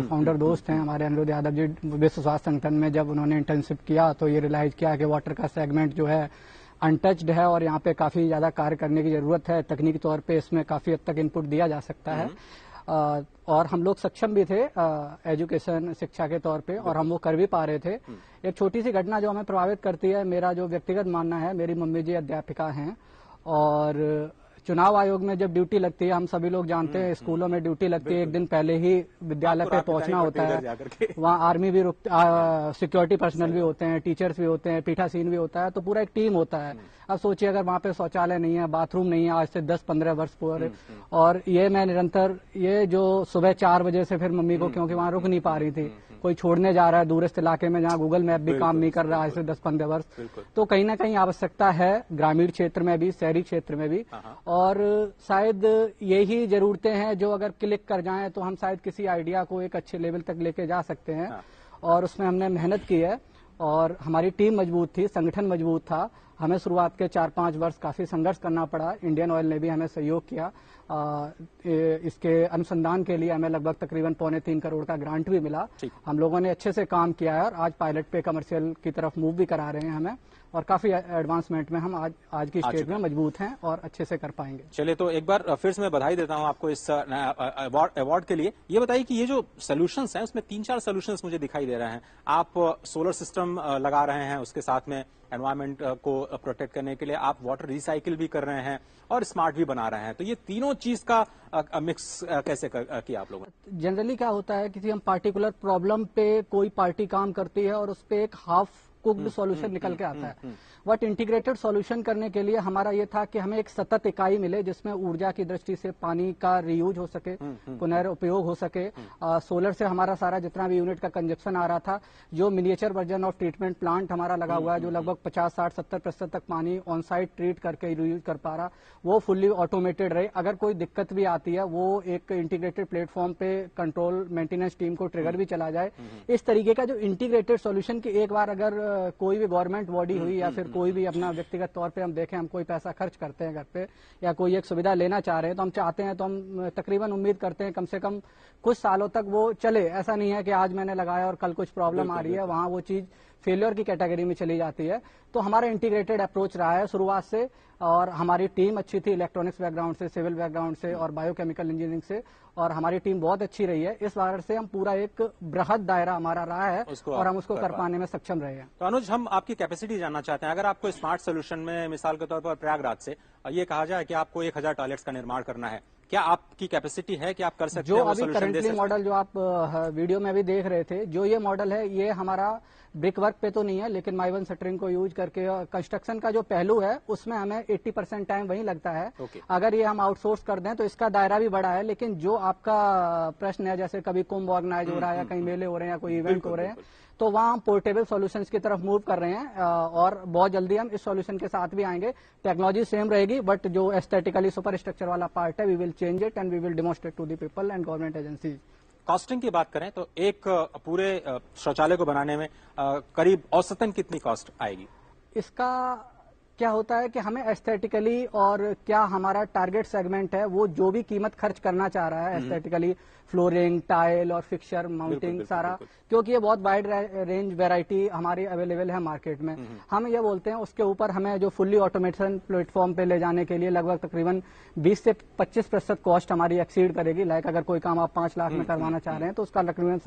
फाउंडर दोस्त हैं, हमारे अनिरुद्ध यादव जी, विश्व स्वास्थ्य संगठन में जब उन्होंने इंटर्नशिप किया तो ये रियलाइज किया कि वाटर का सेगमेंट जो है अनटच्ड है और यहाँ पे काफी ज्यादा कार्य करने की जरूरत है। तकनीकी तौर पे इसमें काफी हद तक इनपुट दिया जा सकता है, और हम लोग सक्षम भी थे एजुकेशन, शिक्षा के तौर पे, और हम वो कर भी पा रहे थे। एक छोटी सी घटना जो हमें प्रभावित करती है, मेरा जो व्यक्तिगत मानना है, मेरी मम्मी जी अध्यापिका हैं और चुनाव आयोग में जब ड्यूटी लगती है, हम सभी लोग जानते हैं स्कूलों में ड्यूटी लगती है, एक दिन पहले ही विद्यालय पे पहुंचना होता है। वहाँ आर्मी भी सिक्योरिटी पर्सनल भी होते हैं, टीचर्स भी होते हैं, पीठासीन भी होता है, तो पूरा एक टीम होता है। अब सोचिए अगर वहाँ पे शौचालय नहीं है, बाथरूम नहीं है, आज से 10-15 वर्ष पूर्व, और ये मैं निरंतर, ये जो सुबह 4 बजे से फिर मम्मी को, क्योंकि वहाँ रुक नहीं पा रही थी, कोई छोड़ने जा रहा है दूरस्थ इलाके में जहाँ गूगल मैप भी काम नहीं कर रहा है ऐसे 10-15 वर्ष, तो कहीं ना कहीं आवश्यकता है ग्रामीण क्षेत्र में भी, शहरी क्षेत्र में भी, और शायद यही जरूरतें हैं जो अगर क्लिक कर जाएं तो हम शायद किसी आइडिया को एक अच्छे लेवल तक लेके जा सकते हैं। और उसमें हमने मेहनत की है और हमारी टीम मजबूत थी, संगठन मजबूत था। हमें शुरुआत के 4-5 वर्ष काफी संघर्ष करना पड़ा। इंडियन ऑयल ने भी हमें सहयोग किया। इसके अनुसंधान के लिए हमें लगभग तकरीबन 2.25 करोड़ का ग्रांट भी मिला। हम लोगों ने अच्छे से काम किया है और आज पायलट पे कमर्शियल की तरफ मूव भी करा रहे हैं हमें, और काफी एडवांसमेंट में हम आज की स्टेज में मजबूत हैं और अच्छे से कर पाएंगे। चलिए, तो एक बार फिर से मैं बधाई देता हूं आपको इस अवार्ड के लिए। ये बताइए कि ये जो सॉल्यूशंस हैं उसमें 3-4 सॉल्यूशंस मुझे दिखाई दे रहे हैं। आप सोलर सिस्टम लगा रहे हैं, उसके साथ में एनवायरमेंट को प्रोटेक्ट करने के लिए आप वाटर रिसाइकिल भी कर रहे हैं और स्मार्ट भी बना रहे हैं। तो ये तीनों चीज का मिक्स कैसे किया आप लोगों ने? जनरली क्या होता है, किसी हम पार्टिकुलर प्रॉब्लम पे कोई पार्टी काम करती है और उस पे एक हाफ कुक्ड सॉल्यूशन निकल के आता है। बट इंटीग्रेटेड सॉल्यूशन करने के लिए हमारा ये था कि हमें एक सतत इकाई मिले जिसमें ऊर्जा की दृष्टि से पानी का रीयूज हो सके, पुनर्उपयोग हो सके। सोलर से हमारा सारा जितना भी यूनिट का कंजप्शन आ रहा था, जो miniature version of treatment plant हमारा लगा हुआ है, जो लगभग 50-60-70% तक पानी ऑन साइट ट्रीट करके रीयूज कर पा रहा, वो फुल्ली ऑटोमेटेड रहे। अगर कोई दिक्कत भी आती है, वो एक इंटीग्रेटेड प्लेटफॉर्म पे कंट्रोल मेंटेनेंस टीम को ट्रिगर भी चला जाए। इस तरीके का जो इंटीग्रेटेड सॉल्यूशन की एक बार अगर कोई भी गवर्नमेंट बॉडी हुई या फिर कोई भी अपना व्यक्तिगत तौर पे हम देखें, हम कोई पैसा खर्च करते हैं घर पे या कोई एक सुविधा लेना चाह रहे हैं तो हम चाहते हैं तो हम तकरीबन उम्मीद करते हैं कम से कम कुछ सालों तक वो चले। ऐसा नहीं है कि आज मैंने लगाया और कल कुछ प्रॉब्लम आ रही है, वहां वो चीज फेलियर की कैटेगरी में चली जाती है। तो हमारा इंटीग्रेटेड अप्रोच रहा है शुरुआत से, और हमारी टीम अच्छी थी इलेक्ट्रॉनिक्स बैकग्राउंड से, सिविल बैकग्राउंड से और बायोकेमिकल इंजीनियरिंग से, और हमारी टीम बहुत अच्छी रही है। इस बार से हम पूरा एक बृहद दायरा हमारा रहा है और हम उसको कर पाने में सक्षम रहे हैं। तो अनुज, हम आपकी कैपेसिटी जानना चाहते हैं। अगर आपको स्मार्ट सोल्यूशन में मिसाल के तौर पर प्रयागराज से ये कहा जाए कि आपको 1000 टॉयलेट्स का निर्माण करना है, क्या आपकी कैपेसिटी है कि आप कर सकते हैं? जो अभी करंटली मॉडल जो आप वीडियो में अभी देख रहे थे, जो ये मॉडल है ये हमारा ब्रिक वर्क पे तो नहीं है, लेकिन माइवन शटरिंग को यूज करके कंस्ट्रक्शन का जो पहलू है उसमें हमें 80% टाइम वही लगता है। अगर ये हम आउटसोर्स कर दें तो इसका दायरा भी बड़ा है। लेकिन जो आपका प्रश्न है, जैसे कभी कुंभ ऑर्गेनाइज हो रहा है या कहीं मेले हो रहे हैं या कोई इवेंट हो रहे हैं, तो वहां हम पोर्टेबल सॉल्यूशंस की तरफ मूव कर रहे हैं और बहुत जल्दी हम इस सॉल्यूशन के साथ भी आएंगे। टेक्नोलॉजी सेम रहेगी, बट जो एस्थेटिकली सुपर स्ट्रक्चर वाला पार्ट है we will change it and we will demonstrate to the people and government agencies. Costing की बात करें तो एक पूरे शौचालय को बनाने में करीब औसतन कितनी कॉस्ट आएगी? इसका क्या होता है कि हमें एस्थेटिकली और क्या हमारा टारगेट सेगमेंट है, वो जो भी कीमत खर्च करना चाह रहा है एस्थेटिकली, फ्लोरिंग, टाइल और फिक्सचर, माउंटिंग सारा, क्योंकि ये बहुत वाइड रेंज वैरायटी हमारी अवेलेबल है मार्केट में। हम ये बोलते हैं उसके ऊपर हमें जो फुल्ली ऑटोमेशन प्लेटफॉर्म पे ले जाने के लिए लगभग तकरीबन 20 से 25% कॉस्ट हमारी एक्सीड करेगी। लाइक अगर कोई काम आप 5 लाख में करवाना चाह रहे हैं तो उसका तकरीबन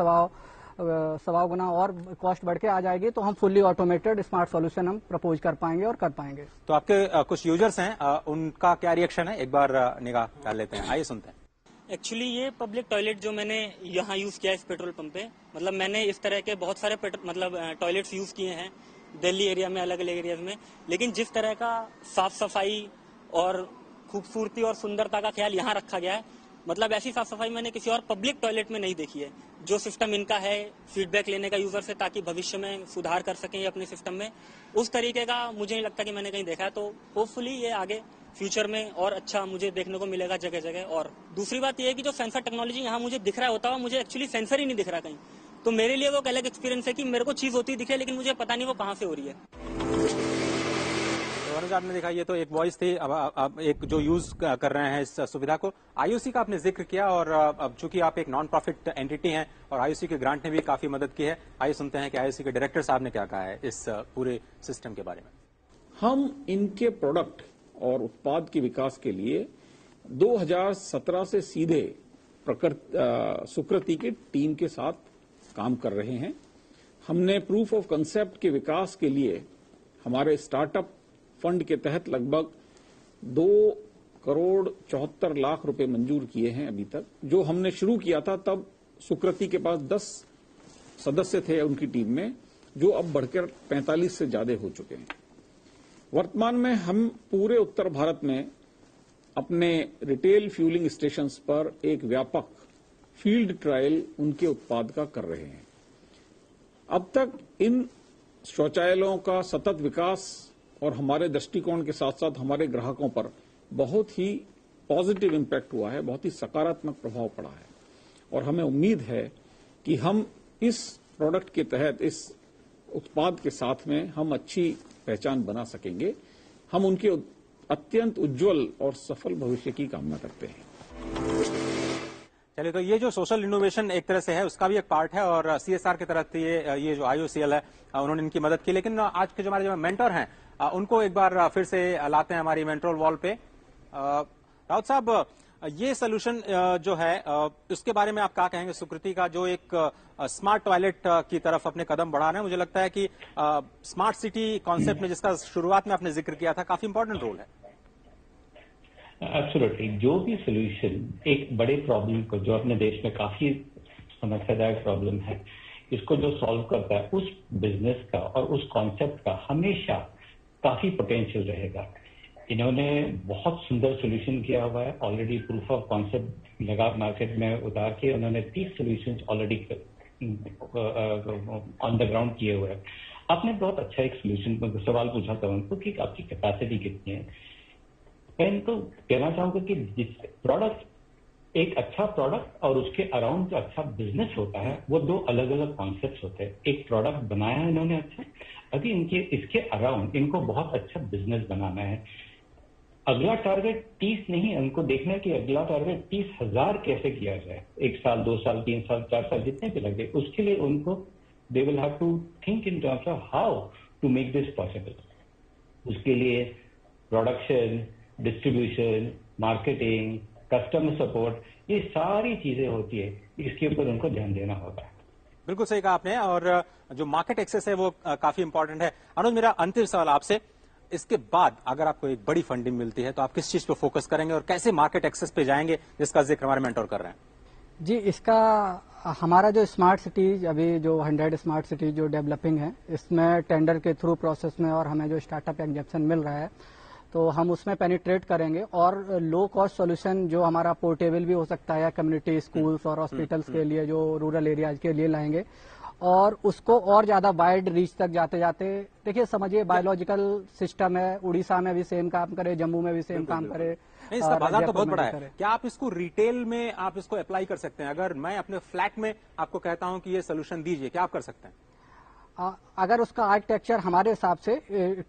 सवा गुना और कॉस्ट बढ़ के आ जाएगी। तो हम फुल्ली ऑटोमेटेड स्मार्ट सॉल्यूशन हम प्रपोज कर पाएंगे और कर पाएंगे। तो आपके कुछ यूजर्स हैं, उनका क्या रिएक्शन है, एक बार निगाह डाल लेते हैं, आइए सुनते हैं। एक्चुअली ये पब्लिक टॉयलेट जो मैंने यहाँ यूज किया इस पेट्रोल पंप पे, मतलब मैंने इस तरह के बहुत सारे टॉयलेट्स यूज किए हैं दिल्ली एरिया में, अलग अलग एरियाज में, लेकिन जिस तरह का साफ सफाई और खूबसूरती और सुंदरता का ख्याल यहाँ रखा गया है, मतलब ऐसी साफ सफाई मैंने किसी और पब्लिक टॉयलेट में नहीं देखी है। जो सिस्टम इनका है फीडबैक लेने का यूजर से ताकि भविष्य में सुधार कर सकें अपने सिस्टम में, उस तरीके का मुझे नहीं लगता कि मैंने कहीं देखा है। तो होपफुली ये आगे फ्यूचर में और अच्छा मुझे देखने को मिलेगा जगह जगह। और दूसरी बात यह है कि जो सेंसर टेक्नोलॉजी यहाँ मुझे दिख रहा होता है, मुझे एक्चुअली सेंसर ही नहीं दिख रहा कहीं। तो मेरे लिए वो एक अलग एक्सपीरियंस है कि मेरे को चीज होती दिखे लेकिन मुझे पता नहीं वो कहाँ से हो रही है। अनुज, आपने देखा ये तो एक वॉइस थी, अब एक जो यूज कर रहे हैं इस सुविधा को। आईओसी का आपने जिक्र किया और अब चूंकि आप एक नॉन प्रॉफिट एंटिटी हैं और आईओसी के ग्रांट ने भी काफी मदद की है, आइए सुनते हैं कि आईओसी के डायरेक्टर साहब ने क्या कहा है इस पूरे सिस्टम के बारे में। हम इनके प्रोडक्ट और उत्पाद के विकास के लिए 2017 से सीधे सुकृति की टीम के साथ काम कर रहे हैं। हमने प्रूफ ऑफ कंसेप्ट के विकास के लिए हमारे स्टार्टअप फंड के तहत लगभग 2,74,00,000 रुपए मंजूर किए हैं अभी तक। जो हमने शुरू किया था तब सुकृति के पास 10 सदस्य थे उनकी टीम में, जो अब बढ़कर 45 से ज्यादा हो चुके हैं। वर्तमान में हम पूरे उत्तर भारत में अपने रिटेल फ्यूलिंग स्टेशंस पर एक व्यापक फील्ड ट्रायल उनके उत्पाद का कर रहे हैं। अब तक इन शौचालयों का सतत विकास और हमारे दृष्टिकोण के साथ साथ हमारे ग्राहकों पर बहुत ही पॉजिटिव इम्पैक्ट हुआ है, बहुत ही सकारात्मक प्रभाव पड़ा है। और हमें उम्मीद है कि हम इस प्रोडक्ट के तहत, इस उत्पाद के साथ में हम अच्छी पहचान बना सकेंगे। हम उनके अत्यंत उज्जवल और सफल भविष्य की कामना करते हैं। चलिए, तो ये जो सोशल इनोवेशन एक तरह से है उसका भी एक पार्ट है और सीएसआर की तरफ ये जो आईओसीएल है उन्होंने इनकी मदद की। लेकिन आज के जो हमारे जो मेंटर हैं उनको एक बार फिर से लाते हैं हमारी मेंट्रोल वॉल पे। राउत साहब, ये सोल्यूशन जो है उसके बारे में आप क्या कहेंगे? सुकृति का जो एक स्मार्ट टॉयलेट की तरफ अपने कदम बढ़ा रहे हैं, मुझे लगता है कि स्मार्ट सिटी कॉन्सेप्ट में जिसका शुरुआत में आपने जिक्र किया था, काफी इंपॉर्टेंट रोल है। एब्सोल्युटली, जो भी सोल्यूशन एक बड़े प्रॉब्लम को, जो अपने देश में काफी समस्यादायक प्रॉब्लम है, इसको जो सॉल्व करता है, उस बिजनेस का और उस कॉन्सेप्ट का हमेशा काफी पोटेंशियल रहेगा। इन्होंने बहुत सुंदर सोल्यूशन किया हुआ है। ऑलरेडी प्रूफ ऑफ कॉन्सेप्ट लगा मार्केट में उतार के उन्होंने 30 solution already on the ground किए हुए हैं। आपने बहुत अच्छा एक सोल्यूशन सवाल पूछा था उनको कि आपकी कैपेसिटी कितनी है। मैं इनको कहना चाहूंगा कि जिस प्रोडक्ट एक अच्छा प्रोडक्ट और उसके अराउंड जो अच्छा बिजनेस होता है, वो दो अलग अलग कॉन्सेप्ट्स होते हैं। एक प्रोडक्ट बनाया है इन्होंने अच्छा, अभी इसके अराउंड इनको बहुत अच्छा बिजनेस बनाना है। अगला टारगेट 30 नहीं, उनको देखना है कि अगला टारगेट 30,000 कैसे किया जाए, 1 साल 2 साल 3 साल 4 साल जितने भी लगे, उसके लिए उनको they will have to think in terms of how to make this possible. उसके लिए production, distribution, marketing, customer support, ये सारी चीजें होती है, इसके ऊपर उनको ध्यान देना होगा। बिल्कुल सही कहा आपने, और जो मार्केट एक्सेस है वो काफी इंपॉर्टेंट है। अनुज, मेरा अंतिम सवाल आपसे, इसके बाद अगर आपको एक बड़ी फंडिंग मिलती है तो आप किस चीज पर फोकस करेंगे और कैसे मार्केट एक्सेस पे जाएंगे, जिसका जिक्र हमारे मेंटोर कर रहे हैं? जी, इसका हमारा जो स्मार्ट सिटीज, अभी जो 100 स्मार्ट सिटीज जो डेवलपिंग है, इसमें टेंडर के थ्रू प्रोसेस में और हमें जो स्टार्टअप इंजेक्शन मिल रहा है, तो हम उसमें पेनिट्रेट करेंगे और लो कॉस्ट सॉल्यूशन जो हमारा पोर्टेबल भी हो सकता है, कम्युनिटी स्कूल्स और हॉस्पिटल्स के लिए, जो रूरल एरियाज के लिए लाएंगे, और उसको और ज्यादा वाइड रीच तक जाते जाते, देखिए समझिए बायोलॉजिकल सिस्टम है, उड़ीसा में भी सेम काम करे, जम्मू में भी सेम काम करे, इसका बाजार तो बहुत बड़ा है। क्या आप इसको रिटेल में आप इसको अप्लाई कर सकते हैं? अगर मैं अपने फ्लैट में आपको कहता हूं कि ये सोल्यूशन दीजिए, क्या आप कर सकते हैं? अगर उसका आर्किटेक्चर हमारे हिसाब से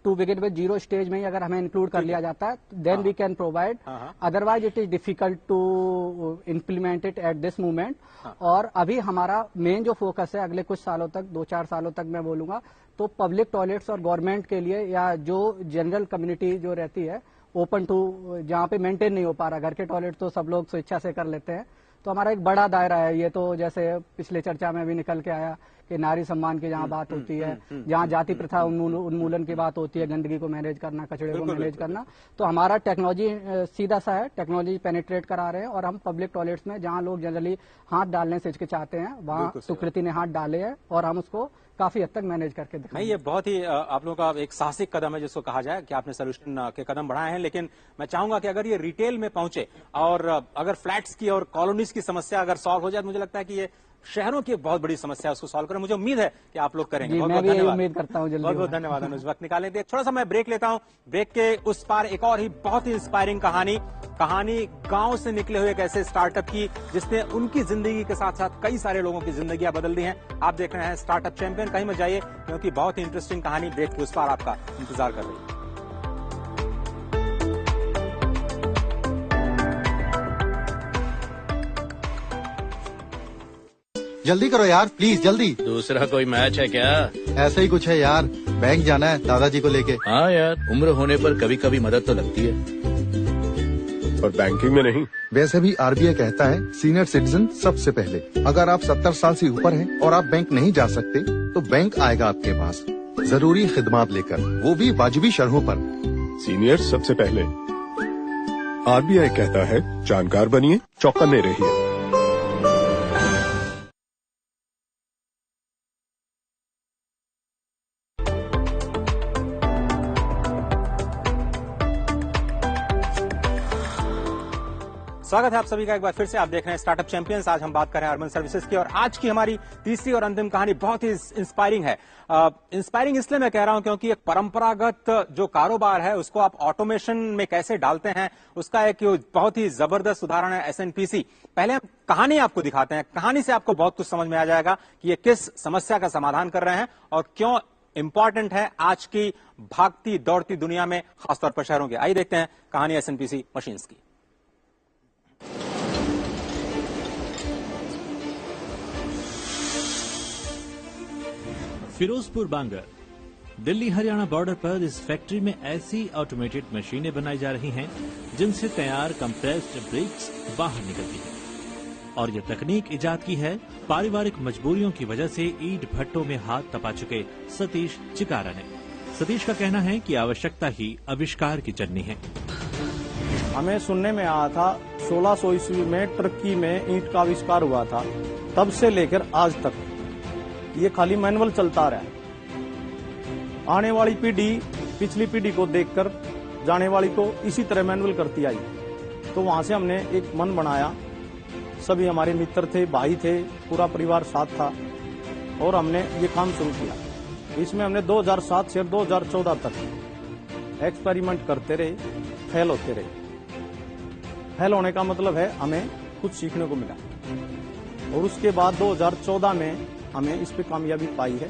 टू बिगिन विद 0 स्टेज में ही अगर हमें इंक्लूड कर लिया जाता है, then we can provide, otherwise it is difficult to implement it at this moment. और अभी हमारा मेन जो फोकस है अगले कुछ सालों तक, 2-4 सालों तक मैं बोलूंगा, तो पब्लिक टॉयलेट्स और गवर्नमेंट के लिए, या जो जनरल कम्युनिटी जो रहती है ओपन टू, जहां पे मेंटेन नहीं हो पा रहा, घर के टॉयलेट तो सब लोग स्वेच्छा से कर लेते हैं, तो हमारा एक बड़ा दायरा है ये। तो जैसे पिछले चर्चा में भी निकल के आया कि नारी सम्मान की जहां बात होती है, जहां जाति प्रथा उन्मूलन की बात होती है, गंदगी को मैनेज करना, कचड़े को मैनेज करना, तो हमारा टेक्नोलॉजी सीधा सा है, टेक्नोलॉजी पेनिट्रेट करा रहे हैं, और हम पब्लिक टॉयलेट्स में जहां लोग जनरली हाथ डालने से हिचकिचाते हैं, वहां सुकृति ने हाथ डाले हैं और हम उसको काफी हद तक मैनेज करके दिखाएंगे। ये बहुत ही आप लोगों का एक साहसिक कदम है जिसको कहा जाए कि आपने सोल्यूशन के कदम बढ़ाए हैं, लेकिन मैं चाहूंगा कि अगर ये रिटेल में पहुंचे और अगर फ्लैट्स की और कॉलोनीज की समस्या अगर सॉल्व हो जाए, मुझे लगता है कि ये शहरों की एक बहुत बड़ी समस्या है, उसको सॉल्व करें। मुझे उम्मीद है कि आप लोग करेंगे। बहुत बहुत धन्यवाद। उम्मीद करता हूं जल्दी। बहुत बहुत धन्यवाद अनुज, वक्त निकालने के लिए। थोड़ा सा मैं ब्रेक लेता हूं। ब्रेक के उस पार एक और ही बहुत ही इंस्पायरिंग कहानी गांव से निकले हुए एक ऐसे स्टार्टअप की जिसने उनकी जिंदगी के साथ साथ कई सारे लोगों की जिंदगियां बदल दी हैं। आप देख रहे हैं स्टार्टअप चैंपियन। कहीं मत जाइए, क्योंकि बहुत ही इंटरेस्टिंग कहानी ब्रेक के उस पार आपका इंतजार कर रही है। जल्दी करो यार, प्लीज जल्दी। दूसरा कोई मैच है क्या? ऐसा ही कुछ है यार, बैंक जाना है दादाजी को लेके। हाँ यार, उम्र होने पर कभी कभी मदद तो लगती है, पर बैंकिंग में नहीं। वैसे भी आरबीआई कहता है सीनियर सिटीजन सबसे पहले। अगर आप 70 साल से ऊपर हैं और आप बैंक नहीं जा सकते, तो बैंक आएगा आपके पास जरूरी खिदमात लेकर, वो भी वाजिबी शर्हों पर। सीनियर सबसे पहले। आरबीआई कहता है जानकार बनिए, चौकन्ने रहिए। स्वागत है आप सभी का एक बार फिर से। आप देख रहे हैं स्टार्टअप चैंपियंस। आज हम बात कर रहे हैं अर्बन सर्विसेज की, और आज की हमारी तीसरी और अंतिम कहानी बहुत ही इंस्पायरिंग है। इंस्पायरिंग इसलिए मैं कह रहा हूं क्योंकि एक परंपरागत जो कारोबार है उसको आप ऑटोमेशन में कैसे डालते हैं, उसका एक बहुत ही जबरदस्त उदाहरण है एसएनपीसी। पहले हम कहानी आपको दिखाते हैं, कहानी से आपको बहुत कुछ समझ में आ जाएगा कि ये किस समस्या का समाधान कर रहे हैं और क्यों इंपॉर्टेंट है आज की भागती दौड़ती दुनिया में, खासतौर पर शहरों के। आइए देखते हैं कहानी एसएनपीसी मशीन्स की। फिरोजपुर बांगर, दिल्ली हरियाणा बॉर्डर पर इस फैक्ट्री में ऐसी ऑटोमेटेड मशीनें बनाई जा रही हैं जिनसे तैयार कंप्रेस्ड ब्रिक्स बाहर निकलती है। और यह तकनीक इजाद की है पारिवारिक मजबूरियों की वजह से ईंट भट्टों में हाथ तपा चुके सतीश चिकारा ने। सतीश का कहना है कि आवश्यकता ही आविष्कार की जननी है। हमें सुनने में आया था 1600 ईस्वी में टर्की में ईंट का आविष्कार हुआ था, तब से लेकर आज तक ये खाली मैनुअल चलता रहा है। आने वाली पीढ़ी पिछली पीढ़ी को देखकर जाने वाली को इसी तरह मैनुअल करती आई। तो वहां से हमने एक मन बनाया, सभी हमारे मित्र थे, भाई थे, पूरा परिवार साथ था, और हमने ये काम शुरू किया। इसमें हमने 2007 से 2014 तक एक्सपेरिमेंट करते रहे, फेल होते रहे। फेल होने का मतलब है हमें कुछ सीखने को मिला। और उसके बाद 2014 में हमें इस पे कामयाबी पाई है।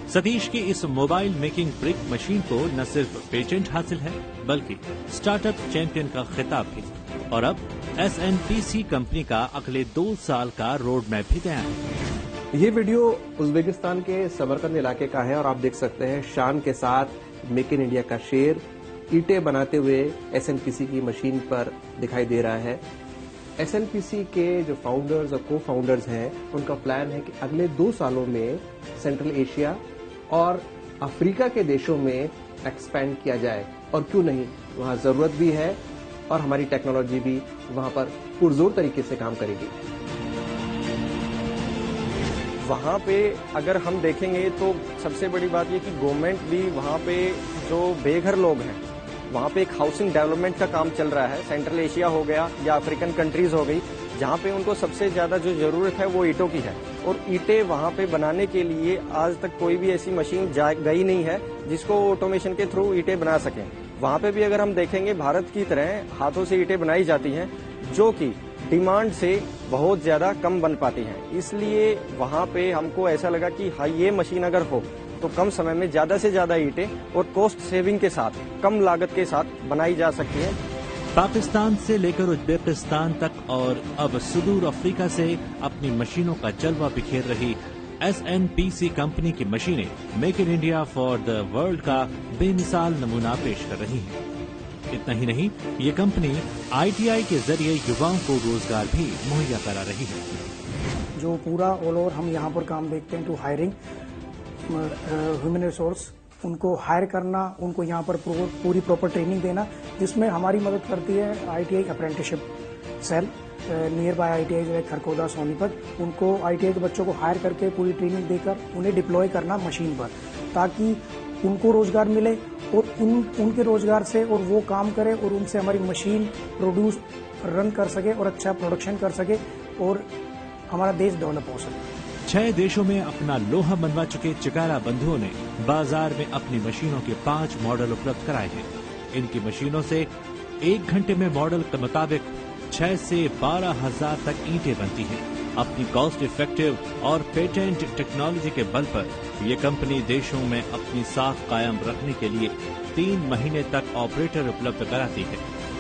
सतीश की इस मोबाइल मेकिंग ब्रिक मशीन को न सिर्फ पेटेंट हासिल है बल्कि स्टार्टअप चैंपियन का खिताब भी। और अब SNPC कंपनी का अगले 2 साल का रोड मैप भी तैयार है। ये वीडियो उज्बेकिस्तान के समरकंद इलाके का है और आप देख सकते हैं शान के साथ मेक इन इंडिया का शेर ईंटें बनाते हुए SNPC की मशीन पर दिखाई दे रहा है। SNPC के जो फाउंडर्स और को फाउंडर्स हैं उनका प्लान है कि अगले 2 सालों में सेंट्रल एशिया और अफ्रीका के देशों में एक्सपैंड किया जाए। और क्यों नहीं, वहां जरूरत भी है और हमारी टेक्नोलॉजी भी वहां पर पुरजोर तरीके से काम करेगी। वहाँ पे अगर हम देखेंगे तो सबसे बड़ी बात ये कि गवर्नमेंट भी वहाँ पे जो बेघर लोग हैं वहाँ पे एक हाउसिंग डेवलपमेंट का काम चल रहा है। सेंट्रल एशिया हो गया या अफ्रीकन कंट्रीज हो गई, जहाँ पे उनको सबसे ज्यादा जो जरूरत है वो ईंटों की है। और ईंटें वहाँ पे बनाने के लिए आज तक कोई भी ऐसी मशीन गई नहीं है जिसको ऑटोमेशन के थ्रू ईंटें बना सकें। वहाँ पे भी अगर हम देखेंगे भारत की तरह हाथों से ईंटें बनाई जाती हैं जो कि डिमांड से बहुत ज्यादा कम बन पाती हैं। इसलिए वहाँ पे हमको ऐसा लगा कि हाँ, ये मशीन अगर हो तो कम समय में ज्यादा से ज्यादा ईंटें और कॉस्ट सेविंग के साथ, कम लागत के साथ बनाई जा सकती हैं। पाकिस्तान से लेकर उज्बेकिस्तान तक और अब सुदूर अफ्रीका से अपनी मशीनों का जलवा बिखेर रही SNPC कंपनी की मशीनें make in India for the world का बेमिसाल नमूना पेश कर रही हैं। इतना ही नहीं, ये कंपनी ITI के जरिए युवाओं को रोजगार भी मुहैया करा रही है। जो पूरा ऑल ओवर हम यहाँ पर काम देखते हैं टू हायरिंग ह्यूमन रिसोर्स, उनको हायर करना, उनको यहाँ पर पूरी प्रॉपर ट्रेनिंग देना, जिसमें हमारी मदद करती है ITI apprenticeship cell nearby ITI जो है खरकोदा सोनीपत। उनको ITI के बच्चों को हायर करके पूरी ट्रेनिंग देकर उन्हें डिप्लॉय करना मशीन पर, ताकि उनको रोजगार मिले और उनके रोजगार से और वो काम करें और उनसे हमारी मशीन प्रोड्यूस रन कर सके और अच्छा प्रोडक्शन कर सके और हमारा देश डेवलप हो सके। 6 देशों में अपना लोहा मनवा चुके चिकारा बंधुओं ने बाजार में अपनी मशीनों के 5 मॉडल उपलब्ध कराए हैं। इनकी मशीनों से 1 घंटे में मॉडल के मुताबिक 6 से 12,000 तक ईंटें बनती हैं। अपनी कॉस्ट इफेक्टिव और पेटेंट टेक्नोलॉजी के बल पर ये कंपनी देशों में अपनी साख कायम रखने के लिए 3 महीने तक ऑपरेटर उपलब्ध कराती है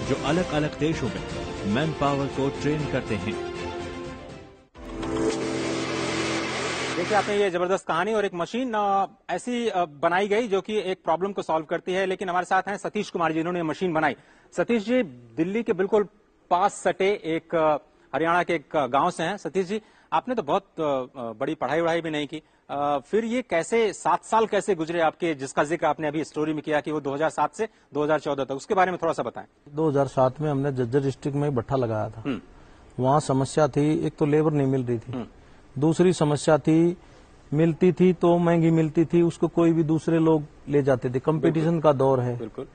जो अलग अलग देशों में मैन पावर को ट्रेन करते हैं। देखिए, आपने ये जबरदस्त कहानी और एक मशीन ऐसी बनाई गई जो कि एक प्रॉब्लम को सॉल्व करती है। लेकिन हमारे साथ हैं सतीश कुमार जी, जिन्होंने मशीन बनाई। सतीश जी दिल्ली के बिल्कुल पास सटे एक हरियाणा के एक गांव से हैं। सतीश जी, आपने तो बहुत बड़ी पढ़ाई भी नहीं की, फिर ये कैसे 7 साल कैसे गुजरे आपके, जिसका जिक्र आपने अभी स्टोरी में किया कि वो 2007 से 2014 तक, उसके बारे में थोड़ा सा बताएं। 2007 में हमने झज्जर डिस्ट्रिक्ट में भट्ठा लगाया था। वहाँ समस्या थी, एक तो लेबर नहीं मिल रही थी, दूसरी समस्या थी मिलती थी तो महंगी मिलती थी, उसको कोई भी दूसरे लोग ले जाते थे। कंपटीशन का दौर है बिल्कुल।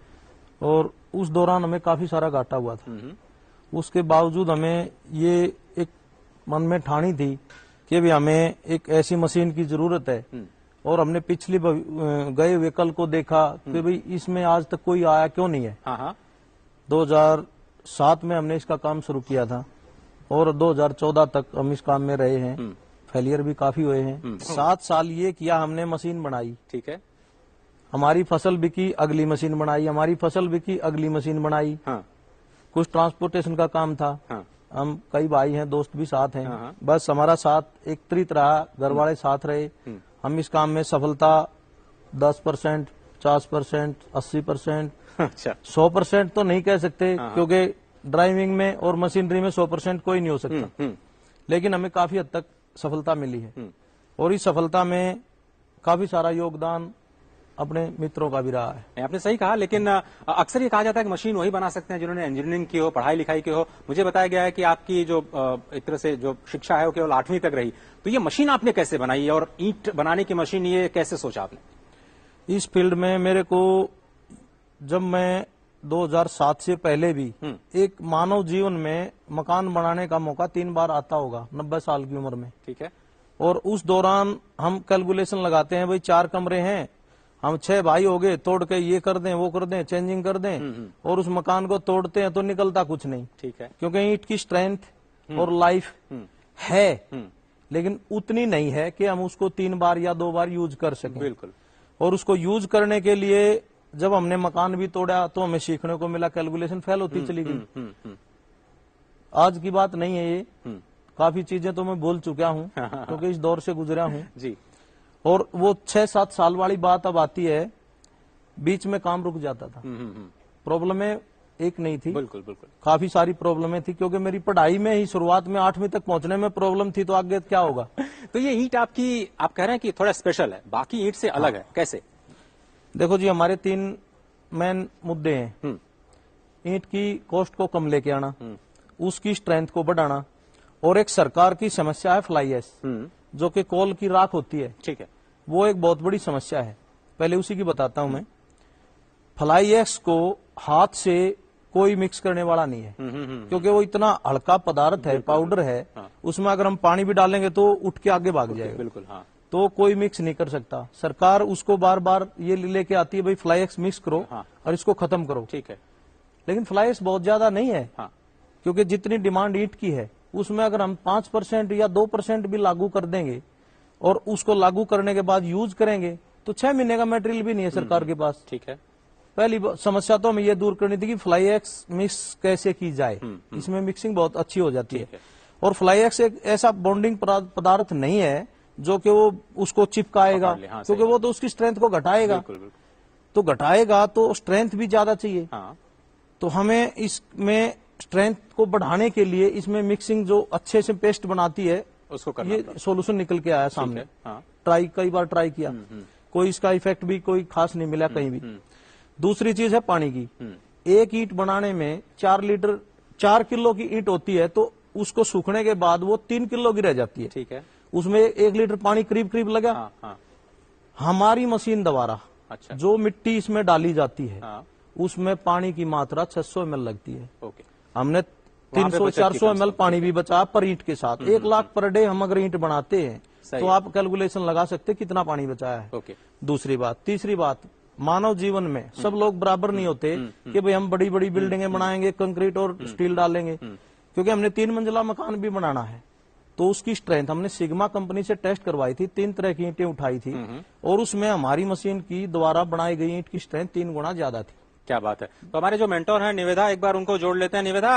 और उस दौरान हमें काफी सारा घाटा हुआ था। उसके बावजूद हमें ये एक मन में ठानी थी कि भी हमें एक ऐसी मशीन की जरूरत है। और हमने पिछली गए हुए कल को देखा कि भाई इसमें आज तक कोई आया क्यों नहीं है। 2007 में हमने इसका काम शुरू किया था और 2014 तक हम इस काम में रहे हैं। फेलियर भी काफी हुए हैं। 7 साल ये किया हमने, मशीन बनाई, ठीक है, हमारी फसल बिकी, अगली मशीन बनाई, हमारी फसल बिकी, अगली मशीन बनाई। कुछ ट्रांसपोर्टेशन का काम था। हम कई भाई हैं, दोस्त भी साथ हैं। बस हमारा साथ एक त्रित रहा, घर वाले साथ रहे। हम इस काम में सफलता 10%, 50%, 80%, 100% तो नहीं कह सकते क्योंकि ड्राइविंग में और मशीनरी में 100% कोई नहीं हो सकता। लेकिन हमें काफी हद तक सफलता मिली है और इस सफलता में काफी सारा योगदान अपने मित्रों का भी रहा है। आपने सही कहा, लेकिन अक्सर ये कहा जाता है कि मशीन वही बना सकते हैं जिन्होंने इंजीनियरिंग की हो, पढ़ाई लिखाई की हो। मुझे बताया गया है कि आपकी जो एक तरह से जो शिक्षा है वो केवल 8वीं तक रही, तो ये मशीन आपने कैसे बनाई और ईंट बनाने की मशीन ये कैसे सोचा आपने? इस फील्ड में मेरे को जब मैं 2007 से पहले भी एक मानव जीवन में मकान बनाने का मौका 3 बार आता होगा 90 साल की उम्र में, ठीक है। और उस दौरान हम कैलकुलेशन लगाते हैं, भाई 4 कमरे हैं, हम 6 भाई हो गए, तोड़ के ये कर दें, वो कर दें, चेंजिंग कर दें, और उस मकान को तोड़ते हैं तो निकलता कुछ नहीं, ठीक है, क्योंकि ईंट की स्ट्रेंथ और लाइफ है, लेकिन उतनी नहीं है कि हम उसको 3 बार या 2 बार यूज कर सकें। बिल्कुल। और उसको यूज करने के लिए जब हमने मकान भी तोड़ा तो हमें सीखने को मिला, कैलकुलेशन फेल होती चली गई। आज की बात नहीं है ये, काफी चीजें तो मैं बोल चुका हूँ क्योंकि इस दौर से गुजरा हूँ जी। और वो 6-7 साल वाली बात अब आती है, बीच में काम रुक जाता था। प्रॉब्लमें एक नहीं थी, बिल्कुल बिल्कुल, काफी सारी प्रॉब्लमें थी, क्योंकि मेरी पढ़ाई में ही शुरुआत में 8वीं तक पहुंचने में प्रॉब्लम थी, तो आगे क्या होगा। तो ये ईंट आपकी, आप कह रहे हैं कि थोड़ा स्पेशल है, बाकी ईंट से अलग है, कैसे? देखो जी, हमारे 3 मेन मुद्दे हैं। ईंट की कॉस्ट को कम लेके आना, उसकी स्ट्रेंथ को बढ़ाना, और एक सरकार की समस्या है फ्लाई ऐश, जो कि कोल की राख होती है। ठीक है, वो एक बहुत बड़ी समस्या है। पहले उसी की बताता हूं मैं। फ्लाई ऐश को हाथ से कोई मिक्स करने वाला नहीं है, क्योंकि वो इतना हल्का पदार्थ है, पाउडर है, उसमें अगर हम पानी भी डालेंगे तो उठ के आगे भाग जाएगा। बिल्कुल, हाँ। तो कोई मिक्स नहीं कर सकता। सरकार उसको बार बार ये लेके आती है, भाई फ्लाई ऐश मिक्स करो और इसको खत्म करो। ठीक है, लेकिन फ्लाई ऐश बहुत ज्यादा नहीं है, हाँ। क्योंकि जितनी डिमांड ईंट की है उसमें अगर हम 5% या 2% भी लागू कर देंगे और उसको लागू करने के बाद यूज करेंगे तो 6 महीने का मटेरियल भी नहीं है सरकार के पास। ठीक है, पहली समस्या तो हमें ये दूर करनी थी कि फ्लाई ऐश मिक्स कैसे की जाए। इसमें मिक्सिंग बहुत अच्छी हो जाती है। और फ्लाई ऐश एक ऐसा बॉन्डिंग पदार्थ नहीं है जो कि वो उसको चिपकाएगा, क्योंकि वो तो उसकी स्ट्रेंथ को घटाएगा। तो घटाएगा तो स्ट्रेंथ भी ज्यादा चाहिए। तो हमें इसमें स्ट्रेंथ को बढ़ाने के लिए इसमें मिक्सिंग जो अच्छे से पेस्ट बनाती है, उसको करना, ये सोल्यूशन निकल के आया सामने। कई बार ट्राई किया, कोई इसका इफेक्ट भी कोई खास नहीं मिला कहीं भी। दूसरी चीज है पानी की। एक ईंट बनाने में 4 किलो की ईंट होती है, तो उसको सूखने के बाद वो 3 किलो की रह जाती है। ठीक है, उसमें 1 लीटर पानी करीब लगा। हमारी मशीन द्वारा जो मिट्टी इसमें डाली जाती है उसमें पानी की मात्रा 600 ml लगती है। हमने 300-400 ml पानी भी बचा पर ईंट के साथ। 1 लाख पर डे हम अगर ईंट बनाते हैं तो आप कैलकुलेशन लगा सकते कितना पानी बचाया है। दूसरी बात, तीसरी बात, मानव जीवन में सब लोग बराबर नहीं होते कि भाई हम बड़ी बड़ी बिल्डिंगें बनाएंगे, कंक्रीट और स्टील डालेंगे, क्योंकि हमने 3 मंजिला मकान भी बनाना है। तो उसकी स्ट्रेंथ हमने सिग्मा कंपनी से टेस्ट करवाई थी, 3 तरह की ईंटें उठाई थी और उसमें हमारी मशीन की द्वारा बनाई गई ईंट की स्ट्रेंथ 3 गुना ज्यादा थी। क्या बात है। तो हमारे जो मेंटोर हैं निवेदा, एक बार उनको जोड़ लेते हैं। निवेदा,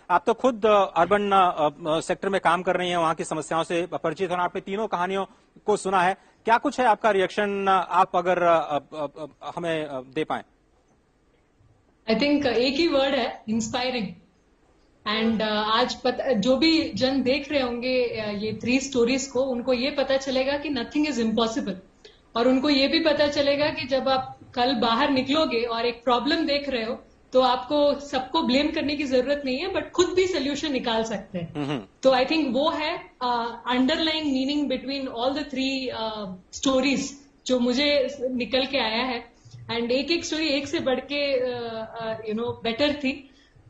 आप तो खुद अर्बन सेक्टर में काम कर रही हैं, वहां की समस्याओं से परिचित हो, आपने तीनों कहानियों को सुना है। क्या कुछ है आपका रिएक्शन, आप अगर हमें दे पाएं? आई थिंक एक ही वर्ड है, इंस्पायरिंग। एंड आज जो भी जन देख रहे होंगे ये 3 स्टोरीज को, उनको ये पता चलेगा कि नथिंग इज इम्पॉसिबल। और उनको ये भी पता चलेगा कि जब आप कल बाहर निकलोगे और एक प्रॉब्लम देख रहे हो तो आपको सबको ब्लेम करने की जरूरत नहीं है, बट खुद भी सोल्यूशन निकाल सकते हैं। तो आई थिंक वो है underlying meaning between all the 3 stories जो मुझे निकल के आया है। एंड एक स्टोरी एक से बढ़ के बेटर थी।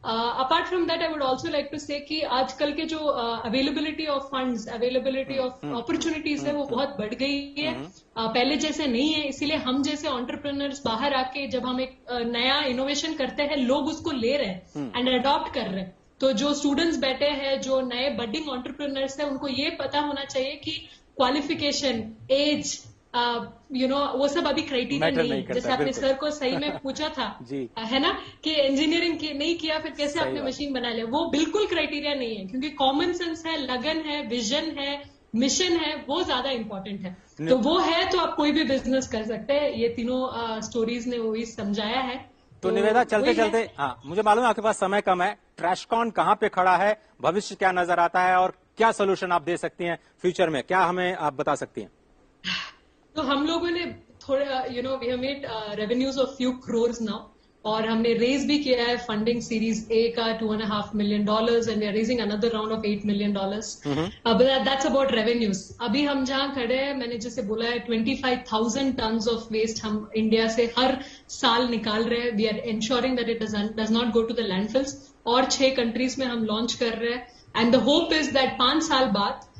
Apart from that I would also like to say कि आजकल के जो availability of funds, availability of opportunities है वो बहुत बढ़ गई है। पहले जैसे नहीं है, इसीलिए हम जैसे एंटरप्रेन्योर्स बाहर आके जब हम एक नया इनोवेशन करते हैं, लोग उसको ले रहे हैं एंड अडॉप्ट कर रहे हैं। तो जो स्टूडेंट्स बैठे हैं, जो नए बडिंग एंटरप्रेन्योर्स है, उनको ये पता होना चाहिए कि क्वालिफिकेशन, एज, वो सब अभी क्राइटेरिया नहीं है। जैसे आपने सर को सही में पूछा था है ना कि इंजीनियरिंग नहीं किया फिर कैसे आपने मशीन बना लिया, वो बिल्कुल क्राइटेरिया नहीं है, क्योंकि कॉमन सेंस है, लगन है, विजन है, मिशन है, वो ज्यादा इंपॉर्टेंट है। तो वो है तो आप कोई भी बिजनेस कर सकते हैं। ये तीनों स्टोरीज ने वही समझाया है। तो निवेदा, चलते चलते, हाँ, मुझे मालूम है आपके पास समय कम है, ट्रैशकॉन कहाँ पे खड़ा है, भविष्य क्या नजर आता है और क्या सोल्यूशन आप दे सकती हैं फ्यूचर में, क्या हमें आप बता सकती हैं? तो हम लोगों ने थोड़ा we have made revenues of few crores now, और हमने रेज भी किया है फंडिंग सीरीज ए का $2.5 million and we are raising another round of $8 million। That's about revenues. अभी हम जहां खड़े हैं, मैंने जैसे बोला है 25,000 टन्स ऑफ वेस्ट हम इंडिया से हर साल निकाल रहे हैं। We are ensuring that it does not go to the landfills, और 6 कंट्रीज में हम लॉन्च कर रहे हैं। And the hope is that 5 साल बाद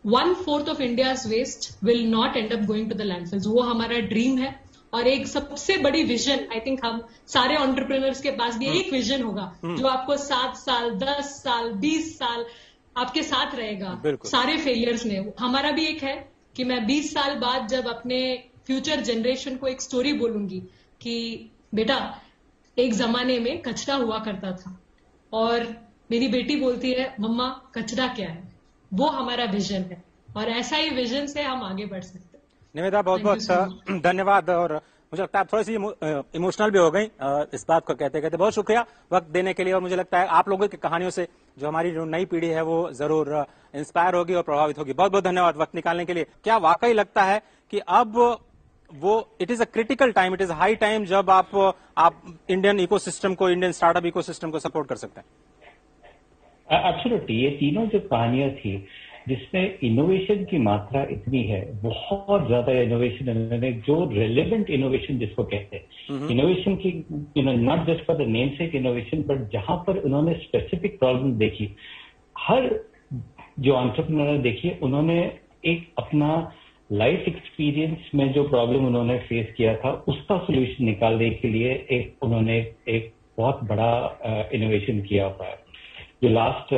1/4 of India's waste will not end up going to the landfills। वो हमारा ड्रीम है। और एक सबसे बड़ी विजन, आई थिंक हम सारे एंटरप्रेन्योर्स के पास भी एक विजन होगा जो आपको 7 साल, 10 साल, 20 साल आपके साथ रहेगा सारे फेलियर्स में। हमारा भी एक है कि मैं 20 साल बाद जब अपने फ्यूचर जनरेशन को एक स्टोरी बोलूंगी कि बेटा एक जमाने में कचरा हुआ करता था, और मेरी बेटी बोलती है मम्मा कचरा क्या है, वो हमारा विजन है, और ऐसा ही विजन से हम आगे बढ़ सकते हैं। निवेदा बहुत बहुत धन्यवाद, और मुझे लगता है आप थोड़ी सी इमोशनल भी हो गई इस बात को कहते कहते। बहुत शुक्रिया वक्त देने के लिए, और मुझे लगता है आप लोगों की कहानियों से जो हमारी जो नई पीढ़ी है वो जरूर इंस्पायर होगी और प्रभावित होगी। बहुत बहुत धन्यवाद वक्त निकालने के लिए। क्या वाकई लगता है कि अब वो it is a critical time, it is high time जब आप इंडियन इकोसिस्टम को, इंडियन स्टार्टअप इकोसिस्टम को सपोर्ट कर सकते हैं? एब्सोल्युटली, ये तीनों जो कहानियां थी जिसमें इनोवेशन की मात्रा इतनी है, बहुत ज्यादा इनोवेशन इन्होंने, जो रिलेवेंट इनोवेशन जिसको कहते हैं, इनोवेशन की not just for the name sec innovation, but जहां पर उन्होंने स्पेसिफिक प्रॉब्लम देखी, हर जो एंटरप्रेन्योर देखी, उन्होंने एक अपना लाइफ एक्सपीरियंस में जो प्रॉब्लम उन्होंने फेस किया था उसका सोल्यूशन निकालने के लिए उन्होंने एक बहुत बड़ा इनोवेशन किया हुआ है। जो लास्ट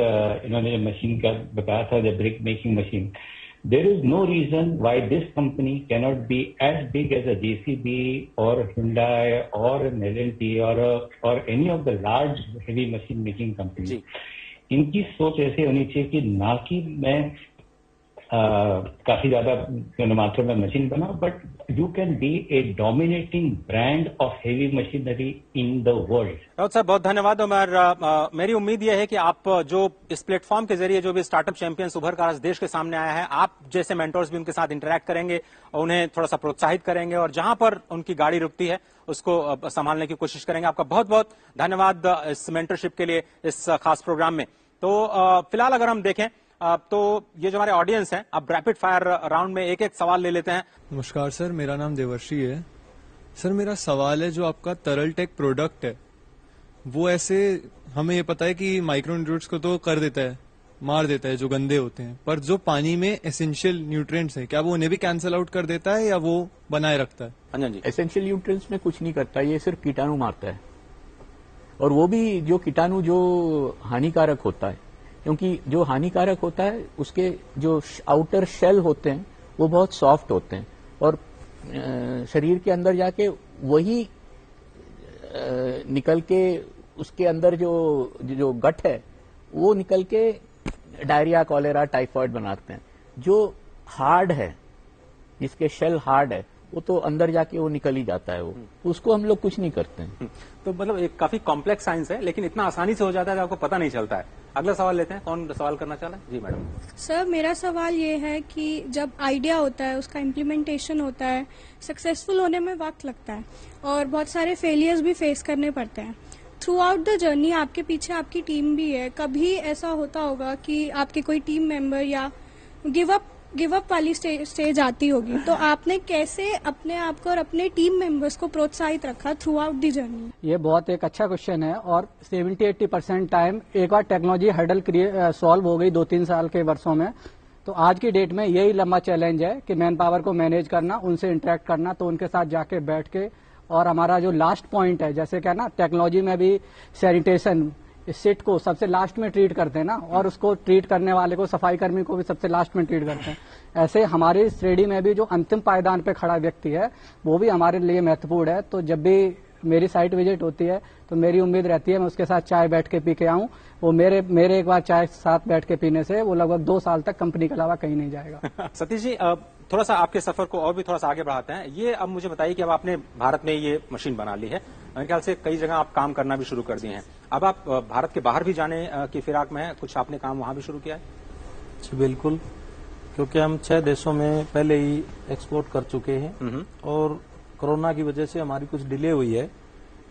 इन्होंने जो मशीन का बताया था, the brick making machine, there is no reason why this company cannot be as big as a JCB और Hyundai और L&T और any of the large heavy machine making company. इनकी सोच ऐसे होनी चाहिए कि ना कि मैं काफी ज्यादा मात्रा में मशीन बनाओ, but you can be A dominating brand of heavy machinery in the world. Raut साहब बहुत धन्यवाद। और मेरी उम्मीद यह है कि आप जो इस प्लेटफॉर्म के जरिए जो भी स्टार्टअप चैंपियंस उभर कर आज देश के सामने आया है, आप जैसे मेंटर्स भी उनके साथ इंटरेक्ट करेंगे, उन्हें थोड़ा सा प्रोत्साहित करेंगे, और जहां पर उनकी गाड़ी रुकती है उसको संभालने की कोशिश करेंगे। आपका बहुत बहुत धन्यवाद इस मेंटरशिप के लिए इस खास प्रोग्राम में। तो फिलहाल अगर हम देखें तो ये जो हमारे ऑडियंस हैं, अब रैपिड फायर राउंड में एक एक सवाल ले लेते हैं। नमस्कार सर, मेरा नाम देवर्षि है। सर मेरा सवाल है, जो आपका तरल टेक प्रोडक्ट है वो ऐसे हमें ये पता है कि माइक्रो न्यूट्रिएंट्स को तो कर देता है, मार देता है जो गंदे होते हैं, पर जो पानी में एसेंशियल न्यूट्रिएंट्स है क्या वो उन्हें भी कैंसल आउट कर देता है या वो बनाए रखता है? हाँ जी, एसेंशियल न्यूट्रिएंट्स में कुछ नहीं करता, ये सिर्फ कीटाणु मारता है, और वो भी जो कीटाणु जो हानिकारक होता है, क्योंकि जो हानिकारक होता है उसके जो आउटर शेल होते हैं वो बहुत सॉफ्ट होते हैं, और शरीर के अंदर जाके वही निकल के उसके अंदर जो गट है वो निकल के डायरिया, कॉलेरा, टाइफाइड बनाते हैं। जो हार्ड है, जिसके शेल हार्ड है, वो तो अंदर जाके वो निकल ही जाता है, वो उसको हम लोग कुछ नहीं करते हैं। तो मतलब एक काफी कॉम्प्लेक्स साइंस है, लेकिन इतना आसानी से हो जाता है कि आपको पता नहीं चलता है। अगला सवाल लेते हैं, कौन सवाल करना चाह रहा है? जी मैडम। सर मेरा सवाल ये है कि जब आइडिया होता है, उसका इम्प्लीमेंटेशन होता है, सक्सेसफुल होने में वक्त लगता है और बहुत सारे फेलियर्स भी फेस करने पड़ते हैं। थ्रू आउट द जर्नी आपके पीछे आपकी टीम भी है, कभी ऐसा होता होगा कि आपके कोई टीम मेंबर या गिव अप वाली स्टेज आती होगी, तो आपने कैसे अपने आप को और अपने टीम मेंबर्स को प्रोत्साहित रखा थ्रू आउट दी जर्नी? ये बहुत एक अच्छा क्वेश्चन है, और 70-80% टाइम एक बार टेक्नोलॉजी हर्डल सॉल्व हो गई 2-3 साल के वर्षों में, तो आज की डेट में यही लंबा चैलेंज है कि मैन पावर को मैनेज करना, उनसे इंटरेक्ट करना, तो उनके साथ जाके बैठ के, और हमारा जो लास्ट पॉइंट है, जैसे क्या ना टेक्नोलॉजी में भी सैनिटेशन सिट को सबसे लास्ट में ट्रीट करते हैं ना, और उसको ट्रीट करने वाले को, सफाई कर्मी को भी सबसे लास्ट में ट्रीट करते हैं। ऐसे हमारी श्रेणी में भी जो अंतिम पायदान पे खड़ा व्यक्ति है वो भी हमारे लिए महत्वपूर्ण है। तो जब भी मेरी साइट विजिट होती है तो मेरी उम्मीद रहती है मैं उसके साथ चाय बैठ के पी के आऊं। वो मेरे एक बार चाय साथ बैठ के पीने से वो लगभग 2 साल तक कंपनी के अलावा कहीं नहीं जाएगा। सतीश जी, थोड़ा सा आपके सफर को और भी थोड़ा सा आगे बढ़ाते हैं। ये अब मुझे बताइए कि अब आपने भारत में ये मशीन बना ली है, मेरे ख्याल से कई जगह आप काम करना भी शुरू कर दिए हैं, अब आप भारत के बाहर भी जाने की फिराक में है, कुछ आपने काम वहां भी शुरू किया है? जी बिल्कुल, क्योंकि हम 6 देशों में पहले ही एक्सपोर्ट कर चुके हैं, और कोरोना की वजह से हमारी कुछ डिले हुई है।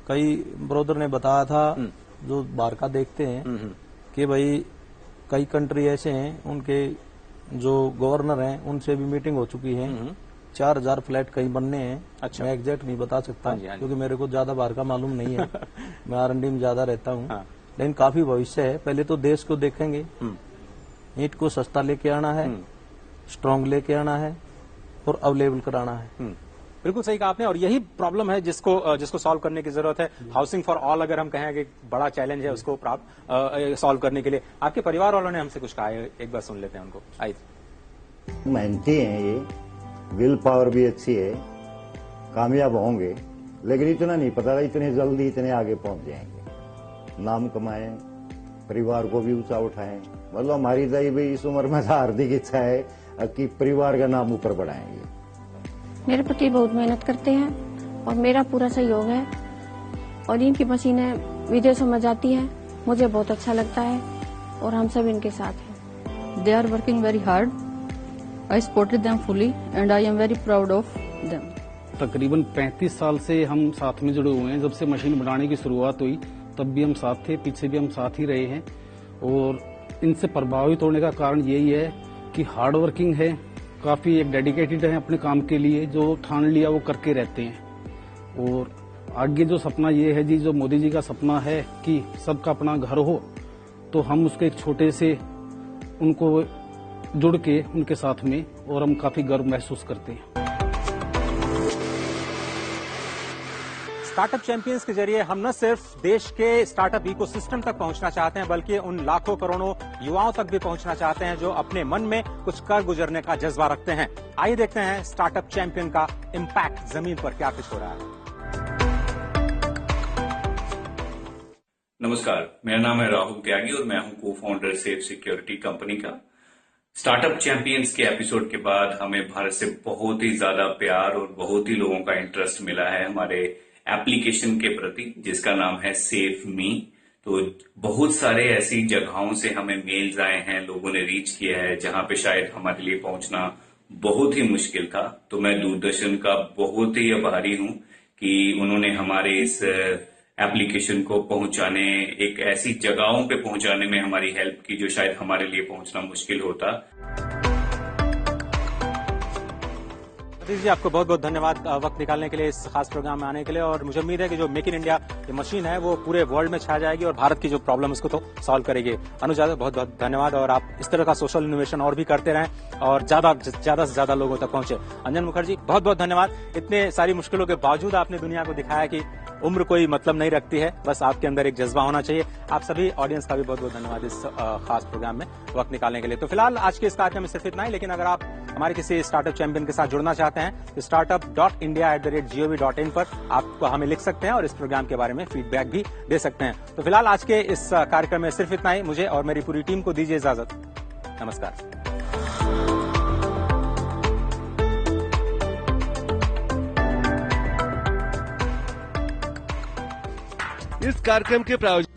कई ब्रोदर ने बताया था जो बाहर का देखते हैं कि भाई कई कंट्री ऐसे हैं, उनके जो गवर्नर हैं उनसे भी मीटिंग हो चुकी है, 4000 फ्लैट कहीं बनने हैं। अच्छा। मैं एग्जैक्ट नहीं बता सकता क्योंकि मेरे को ज्यादा बाहर का मालूम नहीं है, मैं R&D में ज्यादा रहता हूँ। लेकिन काफी भविष्य है। पहले तो देश को देखेंगे, ईंट को सस्ता लेके आना है, स्ट्रांग लेके आना है और अवेलेबल कराना है। बिल्कुल सही कहा आपने, और यही प्रॉब्लम है जिसको सॉल्व करने की जरूरत है। हाउसिंग फॉर ऑल अगर हम कहें कि बड़ा चैलेंज है उसको सॉल्व करने के लिए। आपके परिवार वालों ने हमसे कुछ कहा है, एक बार सुन लेते हैं उनको। आइए। मेहनती हैं ये, विल पावर भी अच्छी है, कामयाब होंगे, लेकिन इतना नहीं पता इतने जल्दी इतने आगे पहुंच जाएंगे। नाम कमाएं, परिवार को भी ऊंचा उठाएं। मतलब हमारी तो भी इस उम्र में हार्दिक इच्छा है कि परिवार का नाम ऊपर बढ़ाएंगे। मेरे पति बहुत मेहनत करते हैं और मेरा पूरा सहयोग है, और इनकी मशीनें विदेशों में जाती हैं, मुझे बहुत अच्छा लगता है और हम सब इनके साथ हैं। They are working very hard, I supported them fully and I am very proud of them. तकरीबन 35 साल से हम साथ में जुड़े हुए हैं। जब से मशीन बनाने की शुरुआत हुई तब भी हम साथ थे, पीछे भी हम साथ ही रहे हैं। और इनसे प्रभावित होने का कारण यही है कि हार्ड वर्किंग है, काफी एक डेडिकेटेड है अपने काम के लिए, जो ठान लिया वो करके रहते हैं। और आगे जो सपना ये है जी, जो मोदी जी का सपना है कि सबका अपना घर हो, तो हम उसके एक छोटे से उनको जुड़ के उनके साथ में, और हम काफी गर्व महसूस करते हैं। स्टार्टअप चैंपियंस के जरिए हम न सिर्फ देश के स्टार्टअप इकोसिस्टम तक पहुंचना चाहते हैं, बल्कि उन लाखों करोड़ों युवाओं तक भी पहुंचना चाहते हैं जो अपने मन में कुछ कर गुजरने का जज्बा रखते हैं। आइए देखते हैं स्टार्टअप चैंपियन का इम्पैक्ट जमीन पर क्या कुछ हो रहा है। नमस्कार, मेरा नाम है राहुल त्यागी और मैं हूं को फाउंडर सेफ सिक्योरिटी कंपनी का। स्टार्टअप चैंपियंस के एपिसोड के बाद हमें भारत से बहुत ही ज्यादा प्यार और बहुत ही लोगों का इंटरेस्ट मिला है हमारे एप्लीकेशन के प्रति, जिसका नाम है सेफ मी। तो बहुत सारे ऐसी जगहों से हमें मेल्स आए हैं, लोगों ने रीच किया है जहां पे शायद हमारे लिए पहुंचना बहुत ही मुश्किल था। तो मैं दूरदर्शन का बहुत ही आभारी हूं कि उन्होंने हमारे इस एप्लीकेशन को पहुंचाने, एक ऐसी जगहों पे पहुंचाने में हमारी हेल्प की जो शायद हमारे लिए पहुंचना मुश्किल होता। सतीश जी, आपको बहुत बहुत धन्यवाद वक्त निकालने के लिए, इस खास प्रोग्राम में आने के लिए। और मुझे उम्मीद है कि जो मेक इन इंडिया ये मशीन है वो पूरे वर्ल्ड में छा जाएगी और भारत की जो प्रॉब्लम उसको तो सॉल्व करेगी। अनुज यादव, बहुत बहुत धन्यवाद, और आप इस तरह का सोशल इनोवेशन और भी करते रहें और ज्यादा से ज्यादा लोगों तक पहुंचे। अंजन मुखर्जी, बहुत बहुत धन्यवाद। इतने सारी मुश्किलों के बावजूद आपने दुनिया को दिखाया कि उम्र कोई मतलब नहीं रखती है, बस आपके अंदर एक जज्बा होना चाहिए। आप सभी ऑडियंस का भी बहुत बहुत धन्यवाद इस खास प्रोग्राम में वक्त निकालने के लिए। तो फिलहाल आज के इस कार्यक्रम में सिर्फ इतना ही, लेकिन अगर आप हमारे किसी स्टार्टअप चैंपियन के साथ जुड़ना चाहते हैं तो startup.india@gov.in पर आपको हमें लिख सकते हैं और इस प्रोग्राम के बारे में फीडबैक भी दे सकते हैं। तो फिलहाल आज के इस कार्यक्रम में सिर्फ इतना ही। मुझे और मेरी पूरी टीम को दीजिए इजाजत। नमस्कार। इस कार्यक्रम के प्रायोजक